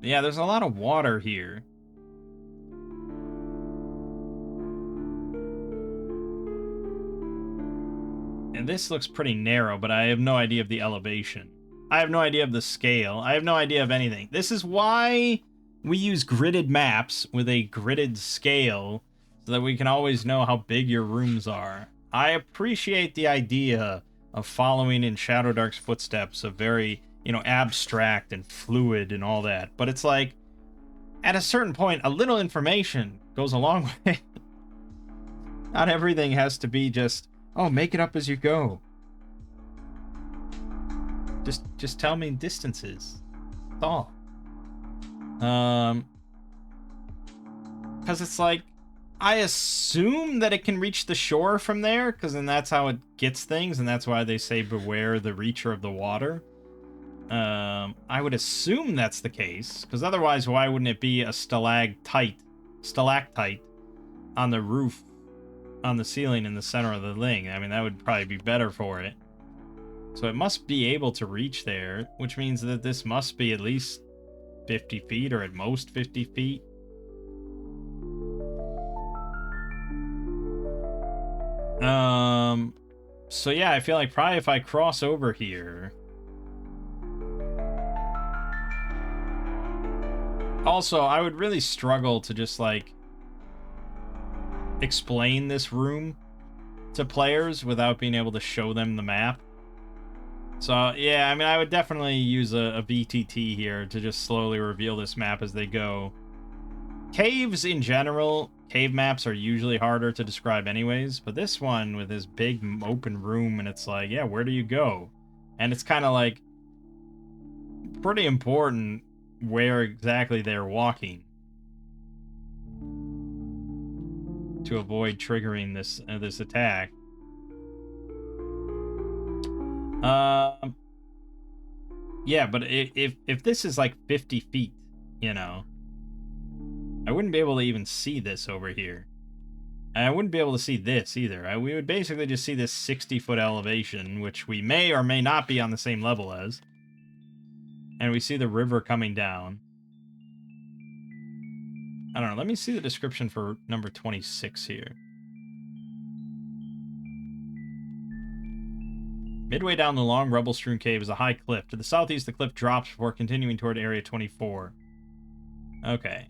A: Yeah, there's a lot of water here. And this looks pretty narrow, but I have no idea of the elevation. I have no idea of the scale. I have no idea of anything. This is why we use gridded maps with a gridded scale, so that we can always know how big your rooms are. I appreciate the idea of following in Shadowdark's footsteps of very, you know, abstract and fluid and all that. But it's like, at a certain point, a little information goes a long way. Not everything has to be just, oh, make it up as you go. Just tell me distances. That's all. Because it's like, I assume that it can reach the shore from there, because then that's how it gets things, and that's why they say beware the reacher of the water. I would assume that's the case, because otherwise why wouldn't it be a stalactite on the roof, on the ceiling in the center of the thing? I mean, that would probably be better for it. So it must be able to reach there, which means that this must be at least 50 feet, or at most 50 feet. So yeah, I feel like probably if I cross over here... Also, I would really struggle to just, like, explain this room to players without being able to show them the map. So, yeah, I mean, I would definitely use a VTT here to just slowly reveal this map as they go. Caves in general, cave maps are usually harder to describe anyways, but this one with this big open room, and it's like, yeah, where do you go? And it's kind of like pretty important where exactly they're walking to avoid triggering this this attack. Yeah, but if this is like 50 feet, you know, I wouldn't be able to even see this over here. And I wouldn't be able to see this either. We would basically just see this 60-foot elevation, which we may or may not be on the same level as. And we see the river coming down. I don't know, let me see the description for number 26 here. Midway down the long rubble-strewn cave is a high cliff. To the southeast, the cliff drops before continuing toward Area 24. Okay.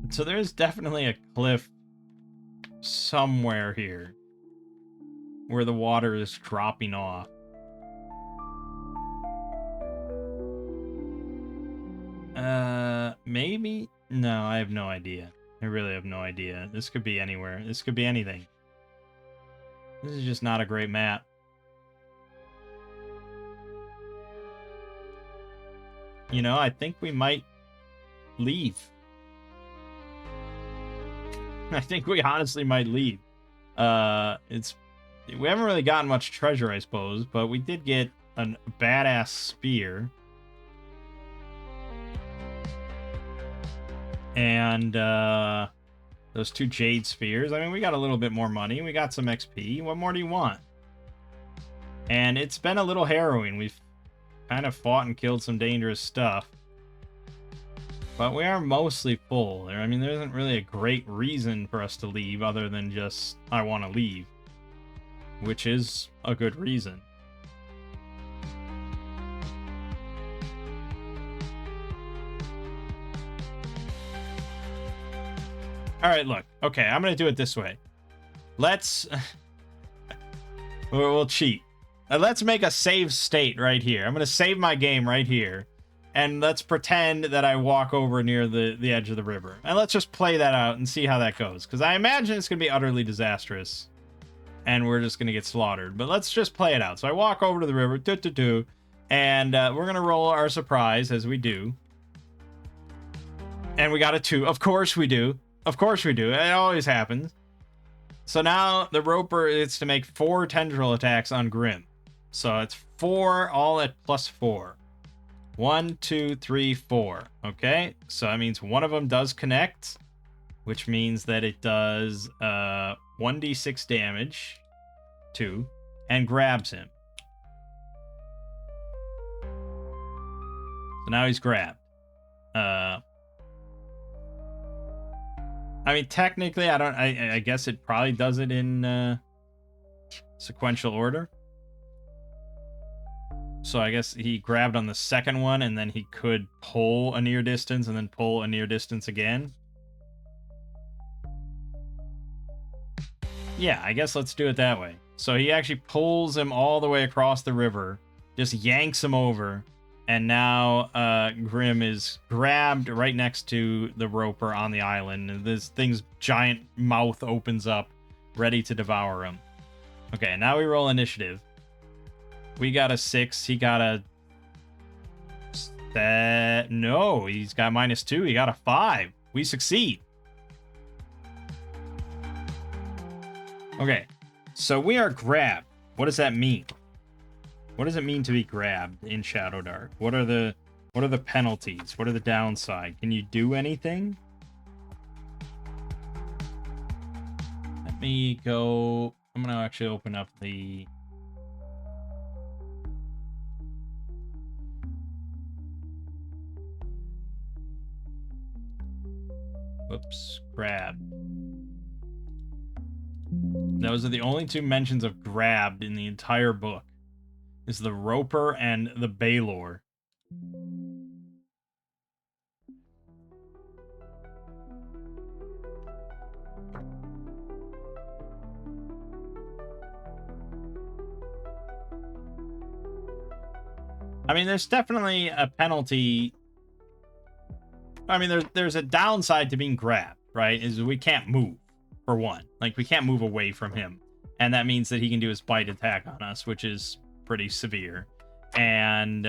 A: So there's definitely a cliff somewhere here where the water is dropping off. Maybe? No, I have no idea. I really have no idea. This could be anywhere. This could be anything. This is just not a great map. You know, I think we might leave. I think we honestly might leave. We haven't really gotten much treasure, I suppose, but we did get a badass spear. And those 2 jade spheres. I mean, we got a little bit more money. We got some XP. What more do you want? And it's been a little harrowing. We've kind of fought and killed some dangerous stuff. But we are mostly full. I mean, there isn't really a great reason for us to leave other than just, I want to leave. Which is a good reason. Alright, look. Okay, I'm going to do it this way. Let's... we'll cheat. Let's make a save state right here. I'm going to save my game right here. And let's pretend that I walk over near the edge of the river. And let's just play that out and see how that goes. Because I imagine it's going to be utterly disastrous. And we're just going to get slaughtered. But let's just play it out. So I walk over to the river. And we're going to roll our surprise as we do. And we got a 2. Of course we do. Of course we do. It always happens. So now the Roper is to make 4 tendril attacks on Grim. So it's 4, all at +4. 1, 2, 3, 4. Okay, so that means one of them does connect, which means that it does 1d6 damage, 2, and grabs him. So now he's grabbed. I mean, technically, I guess it probably does it in sequential order. So I guess he grabbed on the second one, and then he could pull a near distance, and then pull a near distance again. Yeah, I guess let's do it that way. So he actually pulls him all the way across the river, just yanks him over, and now Grim is grabbed right next to the Roper on the island, and this thing's giant mouth opens up, ready to devour him. Okay, now we roll initiative. We got a 6. He got a... No, he's got -2. He got a 5. We succeed. Okay, so we are grabbed. What does that mean? What does it mean to be grabbed in Shadowdark? What are the penalties? What are the downside? Can you do anything? Let me go... I'm going to actually open up the... Whoops, grabbed. Those are the only 2 mentions of grabbed in the entire book. Is the Roper and the Baylor. I mean, there's definitely a penalty. I mean, there's a downside to being grabbed, right? Is we can't move, for one. Like, we can't move away from him. And that means that he can do his bite attack on us, which is pretty severe. And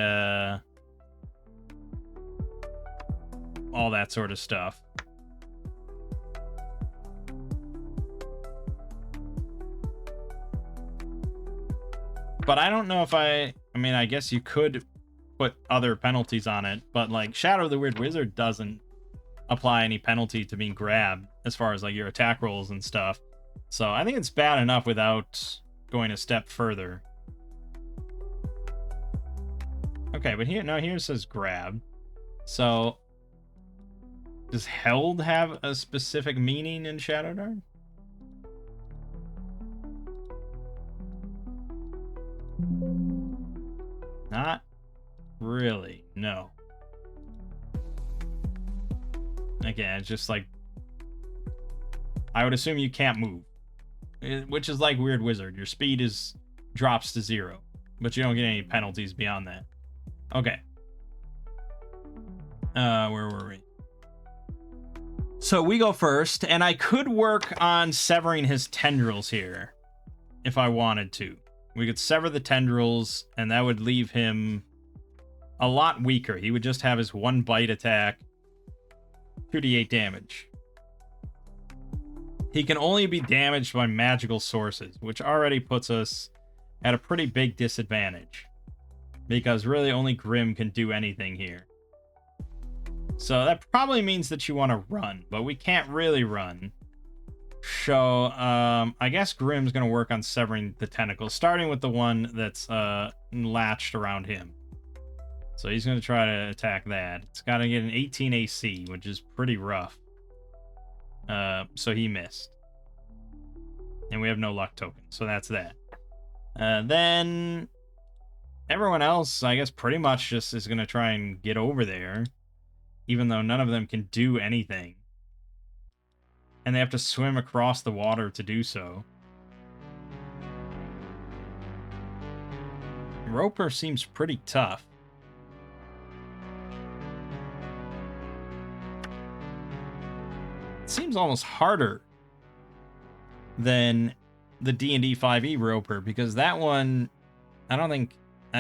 A: all that sort of stuff. But I don't know if I mean, I guess you could put other penalties on it, but like Shadow of the Weird Wizard doesn't apply any penalty to being grabbed as far as like your attack rolls and stuff. So I think it's bad enough without going a step further. Okay, but here it says grab. So does held have a specific meaning in Shadowdark? Not really, no. Again, it's just like, I would assume you can't move, which is like Weird Wizard. Your speed drops to 0, but you don't get any penalties beyond that. Okay. Where were we? So we go first, and I could work on severing his tendrils here if I wanted to. We could sever the tendrils, and that would leave him a lot weaker. He would just have his 1 bite attack, 2d8 damage. He can only be damaged by magical sources, which already puts us at a pretty big disadvantage. Because really only Grim can do anything here. So that probably means that you want to run, but we can't really run. So, I guess Grim's going to work on severing the tentacles, starting with the one that's latched around him. So he's going to try to attack that. It's got to get an 18 AC, which is pretty rough. So he missed. And we have no luck token, so that's that. Then everyone else, I guess, pretty much just is going to try and get over there, even though none of them can do anything. And they have to swim across the water to do so. Roper seems pretty tough. It seems almost harder than the D&D 5e Roper, because that one, I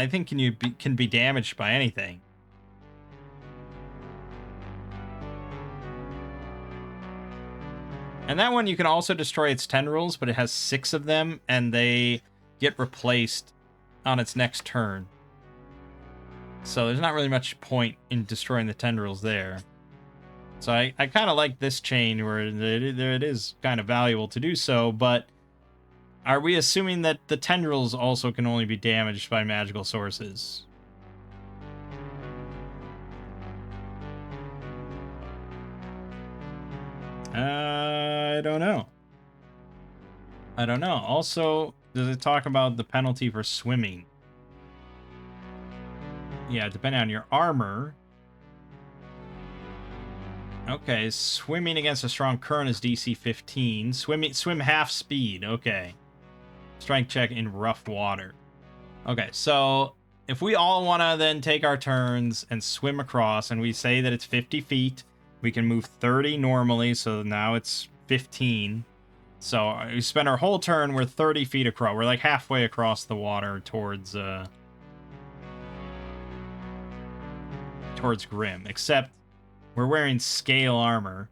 A: think can be damaged by anything. And that one you can also destroy its tendrils, but it has 6 of them, and they get replaced on its next turn. So there's not really much point in destroying the tendrils there. So I kind of like this chain where it is kind of valuable to do so, but are we assuming that the tendrils also can only be damaged by magical sources? I don't know. Also, does it talk about the penalty for swimming? Yeah, depending on your armor. Okay, swimming against a strong current is DC 15. Swim half speed. Okay. Strength check in rough water. Okay, so if we all want to then take our turns and swim across, and we say that it's 50 feet, we can move 30 normally, so now it's 15. So we spend our whole turn, we're 30 feet across. We're like halfway across the water towards Grim, except we're wearing scale armor.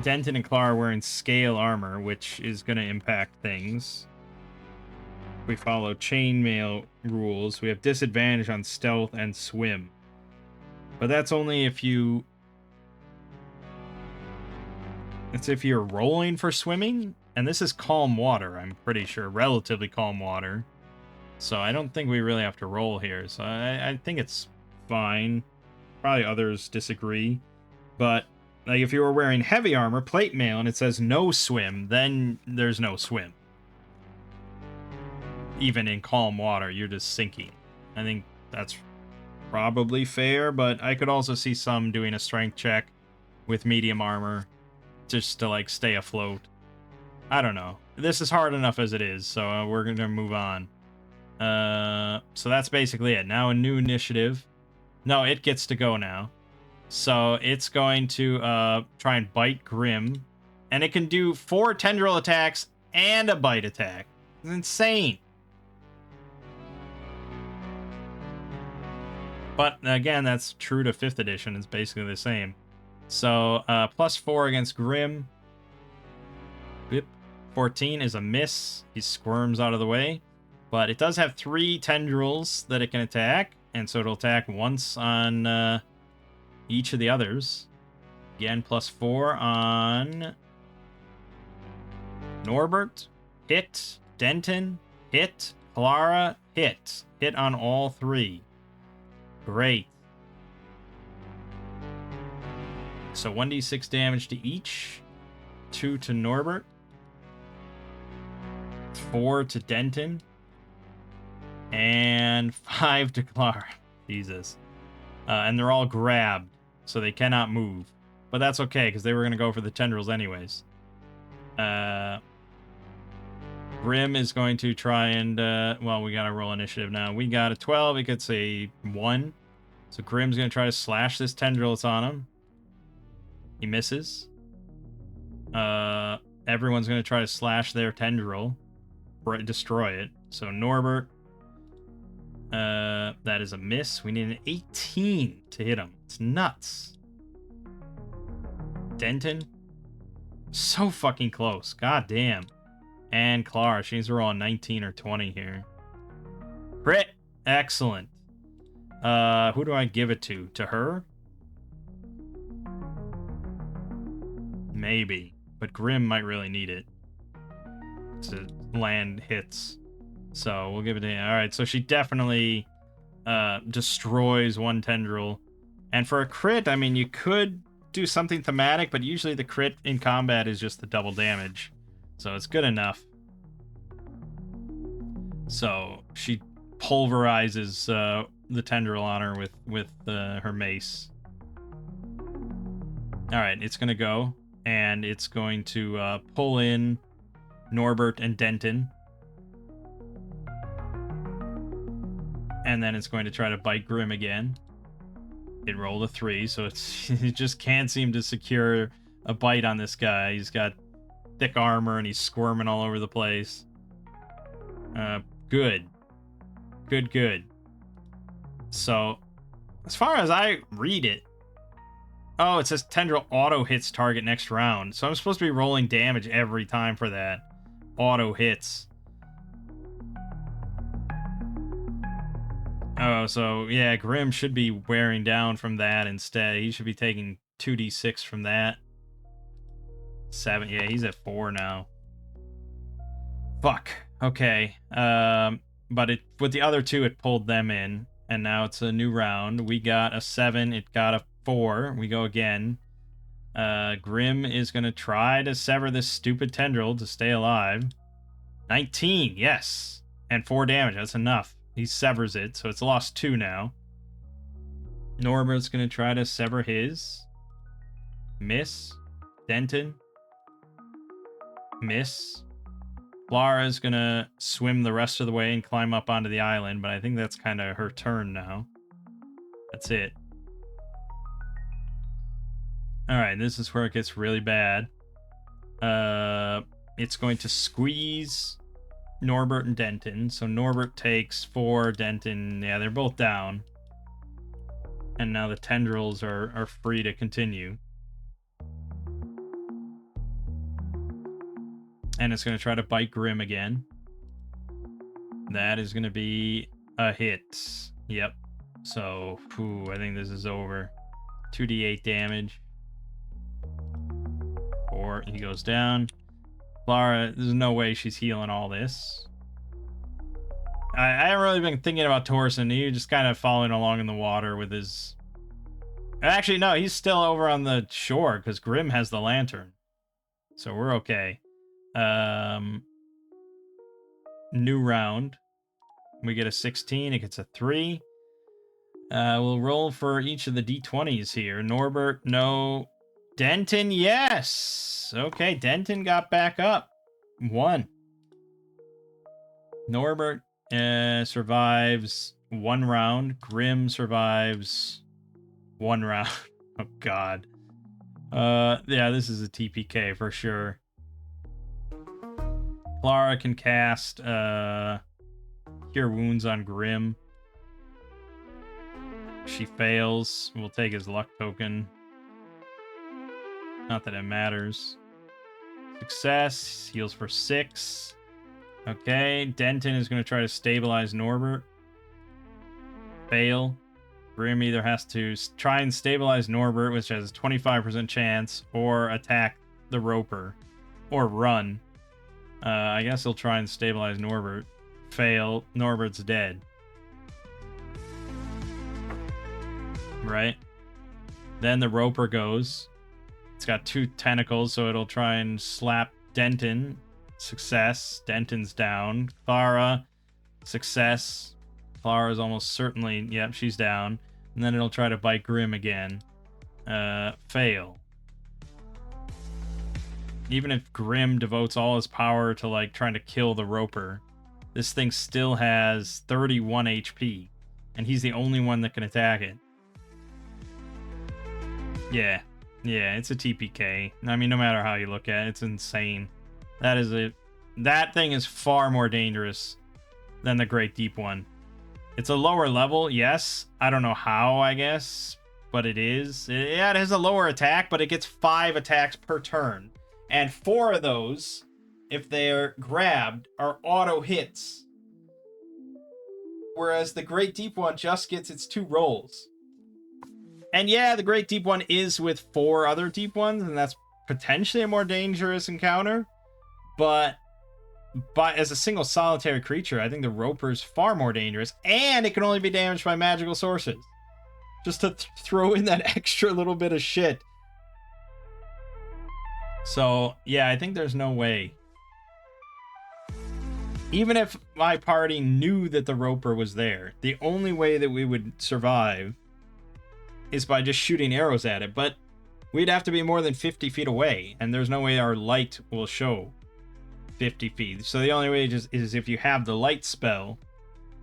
A: Denton and Clara are wearing scale armor, which is going to impact things. If we follow chainmail rules, we have disadvantage on stealth and swim. But that's only if you... It's if you're rolling for swimming, and this is calm water, I'm pretty sure. Relatively calm water. So I don't think we really have to roll here. So I think it's fine. Probably others disagree. But like if you were wearing heavy armor, plate mail, and it says no swim, then there's no swim. Even in calm water, you're just sinking. I think that's probably fair, but I could also see some doing a strength check with medium armor just to like stay afloat. I don't know. This is hard enough as it is, so we're going to move on. So that's basically it. Now a new initiative. No, it gets to go now. So it's going to try and bite Grim. And it can do 4 tendril attacks and a bite attack. It's insane. But again, that's true to 5th edition. It's basically the same. So +4 against Grim. 14 is a miss. He squirms out of the way. But it does have 3 tendrils that it can attack. And so it'll attack once on each of the others. Again, +4 on Norbert. Hit. Denton. Hit. Clara. Hit. Hit on all 3. Great. So 1d6 damage to each. 2 to Norbert. 4 to Denton. And 5 to Clara. Jesus. And they're all grabbed, so they cannot move. But that's okay, because they were going to go for the tendrils anyways. Grim is going to try and... well, we got to roll initiative now. We got a 12. It gets a 1. So Grim's going to try to slash this tendril that's on him. He misses. Everyone's going to try to slash their tendril. Destroy it. So Norbert... that is a miss. We need an 18 to hit him. It's nuts. Denton, So fucking close. God damn. And Clara, she needs to roll a 19 or 20 here. Crit! Excellent. Who do I give it to? To her? Maybe. But Grim might really need it to land hits. So we'll give it to him. Alright, so she definitely destroys one tendril. And for a crit, I mean, you could do something thematic, but usually the crit in combat is just the double damage. So it's good enough. So she pulverizes the tendril on her with her mace. Alright, it's going to go. And it's going to pull in Norbert and Denton. And then it's going to try to bite Grim again. It rolled a 3, so it just can't seem to secure a bite on this guy. He's got thick armor and he's squirming all over the place. Good. Good. So, as far as I read it, oh, it says tendril auto hits target next round. So I'm supposed to be rolling damage every time for that. Auto hits. Oh, so yeah, Grim should be wearing down from that instead. He should be taking 2d6 from that. 7, yeah, he's at 4 now. Fuck. Okay. But with the other two, it pulled them in, and now it's a new round. We got a 7, it got a 4. We go again. Grim is gonna try to sever this stupid tendril to stay alive. 19, yes, and 4 damage. That's enough. He severs it, so it's lost 2 now. Norbert's gonna try to sever his. Miss. Denton. Miss. Clara's gonna swim the rest of the way and climb up onto the island, but I think that's kind of her turn now. That's it. Alright, this is where it gets really bad. It's going to squeeze Norbert and Denton. So Norbert takes 4, Denton, yeah, they're both down. And now the tendrils are free to continue. And it's going to try to bite Grim again. That is going to be a hit. Yep. So, I think this is over. 2d8 damage. 4, he goes down. Clara, there's no way she's healing all this. I haven't really been thinking about Torsen. He's just kind of following along in the water with his... Actually, no, he's still over on the shore because Grim has the lantern. So we're okay. New round. We get a 16. It gets a 3. We'll roll for each of the d20s here. Norbert, no. Denton, yes. Okay, Denton got back up. 1. Norbert survives 1 round. Grim survives 1 round. Oh, God. Yeah, this is a TPK for sure. Clara can cast Cure Wounds on Grim. She fails. We'll take his luck token. Not that it matters. Success. Heals for 6. Okay. Denton is going to try to stabilize Norbert. Fail. Grim either has to try and stabilize Norbert, which has a 25% chance, or attack the Roper. Or run. I guess he'll try and stabilize Norbert. Fail. Norbert's dead. Right? Then the Roper goes. It's got 2 tentacles, so it'll try and slap Denton. Success. Denton's down. Clara. Success. Clara's almost certainly... Yep, she's down. And then it'll try to bite Grim again. Fail. Even if Grim devotes all his power to, like, trying to kill the Roper, this thing still has 31 HP. And he's the only one that can attack it. Yeah. Yeah, it's a TPK. I mean, no matter how you look at it, it's insane. That thing is far more dangerous than the Great Deep one. It's a lower level, yes. I don't know how, I guess, but it is. Yeah, it has a lower attack, but it gets 5 attacks per turn. And 4 of those, if they're grabbed, are auto hits. Whereas the Great Deep one just gets its 2 rolls. And yeah, the Great Deep one is with 4 other deep ones, and that's potentially a more dangerous encounter. But as a single solitary creature, I think the Roper's far more dangerous, and it can only be damaged by magical sources. Just to throw in that extra little bit of shit. So, yeah, I think there's no way. Even if my party knew that the Roper was there, the only way that we would survive is by just shooting arrows at it. But we'd have to be more than 50 feet away, and there's no way our light will show 50 feet. So the only way is if you have the light spell,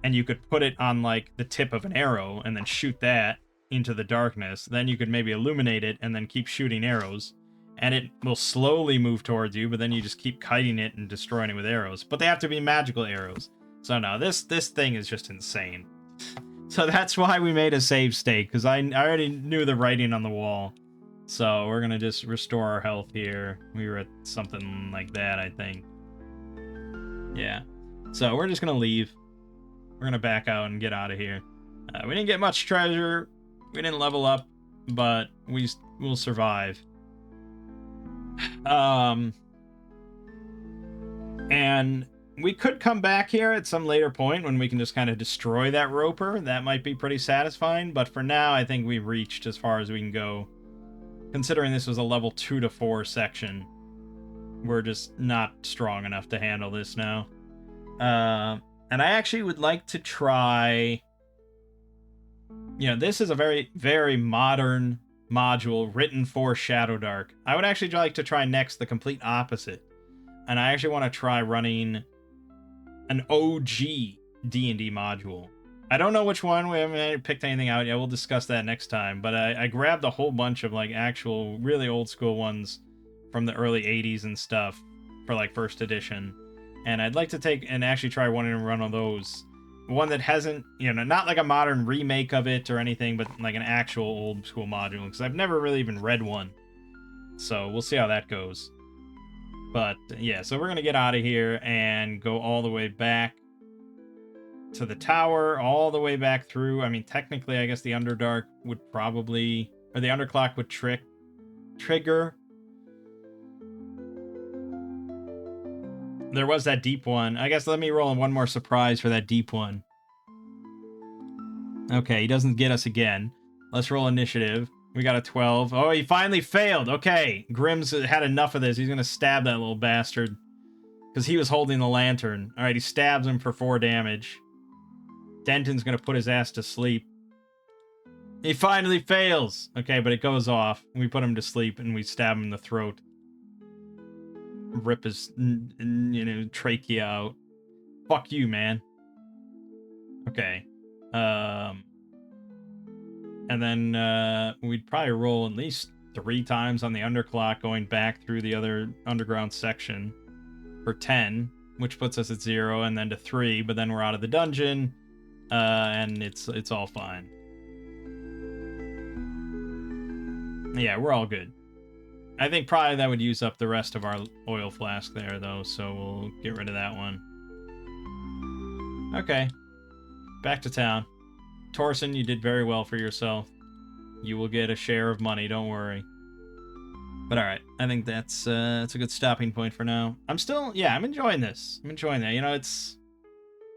A: and you could put it on, like, the tip of an arrow, and then shoot that into the darkness. Then you could maybe illuminate it, and then keep shooting arrows. And it will slowly move towards you, but then you just keep kiting it and destroying it with arrows. But they have to be magical arrows. So no, this thing is just insane. So that's why we made a save state, because I already knew the writing on the wall. So we're going to just restore our health here. We were at something like that, I think. Yeah. So we're just going to leave. We're going to back out and get out of here. We didn't get much treasure. We didn't level up, but we'll survive. And we could come back here at some later point when we can just kind of destroy that Roper. That might be pretty satisfying, but for now, I think we've reached as far as we can go. Considering this was a level 2 to 4 section, we're just not strong enough to handle this now. And I actually would like to try... You know, this is a very, very modern module written for Shadowdark. I would actually like to try next the complete opposite. And I actually want to try running an OG D&D module. I don't know which one. We haven't picked anything out yet. We'll discuss that next time. But I grabbed a whole bunch of, like, actual really old school ones from the early 80s and stuff for, like, first edition. And I'd like to take and actually try one and run on those. One that hasn't, you know, not like a modern remake of it or anything, but like an actual old school module, because I've never really even read one. So we'll see how that goes. But yeah, so we're going to get out of here and go all the way back to the tower, all the way back through. I mean, technically, I guess the Underdark would probably, or the Underclock would trigger. There was that deep one. I guess let me roll in one more surprise for that deep one. Okay, he doesn't get us again. Let's roll initiative. We got a 12. Oh, he finally failed. Okay, Grimm's had enough of this. He's going to stab that little bastard. Because he was holding the lantern. Alright, he stabs him for 4 damage. Denton's going to put his ass to sleep. He finally fails. Okay, but it goes off. We put him to sleep and we stab him in the throat. Rip his, you know, trachea out. Fuck you, man. Okay. And then we'd probably roll at least 3 times on the underclock going back through the other underground section for 10, which puts us at 0, and then to 3, but then we're out of the dungeon, and it's all fine. Yeah, we're all good. I think probably that would use up the rest of our oil flask there, though, so we'll get rid of that one. Okay. Back to town. Torsen, you did very well for yourself. You will get a share of money, don't worry. But alright, I think that's a good stopping point for now. I'm enjoying this. I'm enjoying that. You know, it's...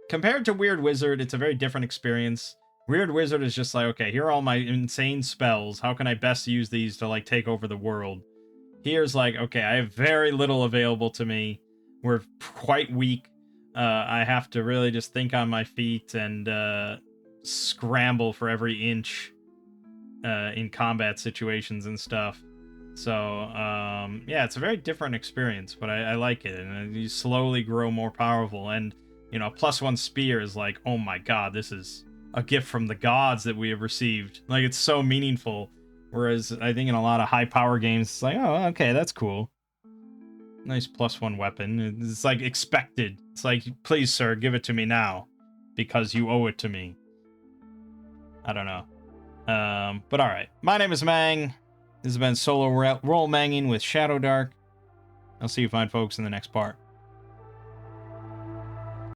A: Compared to Weird Wizard, it's a very different experience. Weird Wizard is just like, okay, here are all my insane spells. How can I best use these to, like, take over the world? Here's like, okay, I have very little available to me. We're quite weak. I have to really just think on my feet and scramble for every inch in combat situations and stuff. So, yeah, it's a very different experience, but I like it. And you slowly grow more powerful. And, you know, +1 spear is like, oh my god, this is a gift from the gods that we have received. Like, it's so meaningful. Whereas I think in a lot of high power games, it's like, oh, okay, that's cool. Nice +1 weapon. It's like expected. It's like, please, sir, give it to me now. Because you owe it to me. I don't know. But alright. My name is Mang. This has been Solo Roll Manging with Shadowdark. I'll see you fine folks in the next part.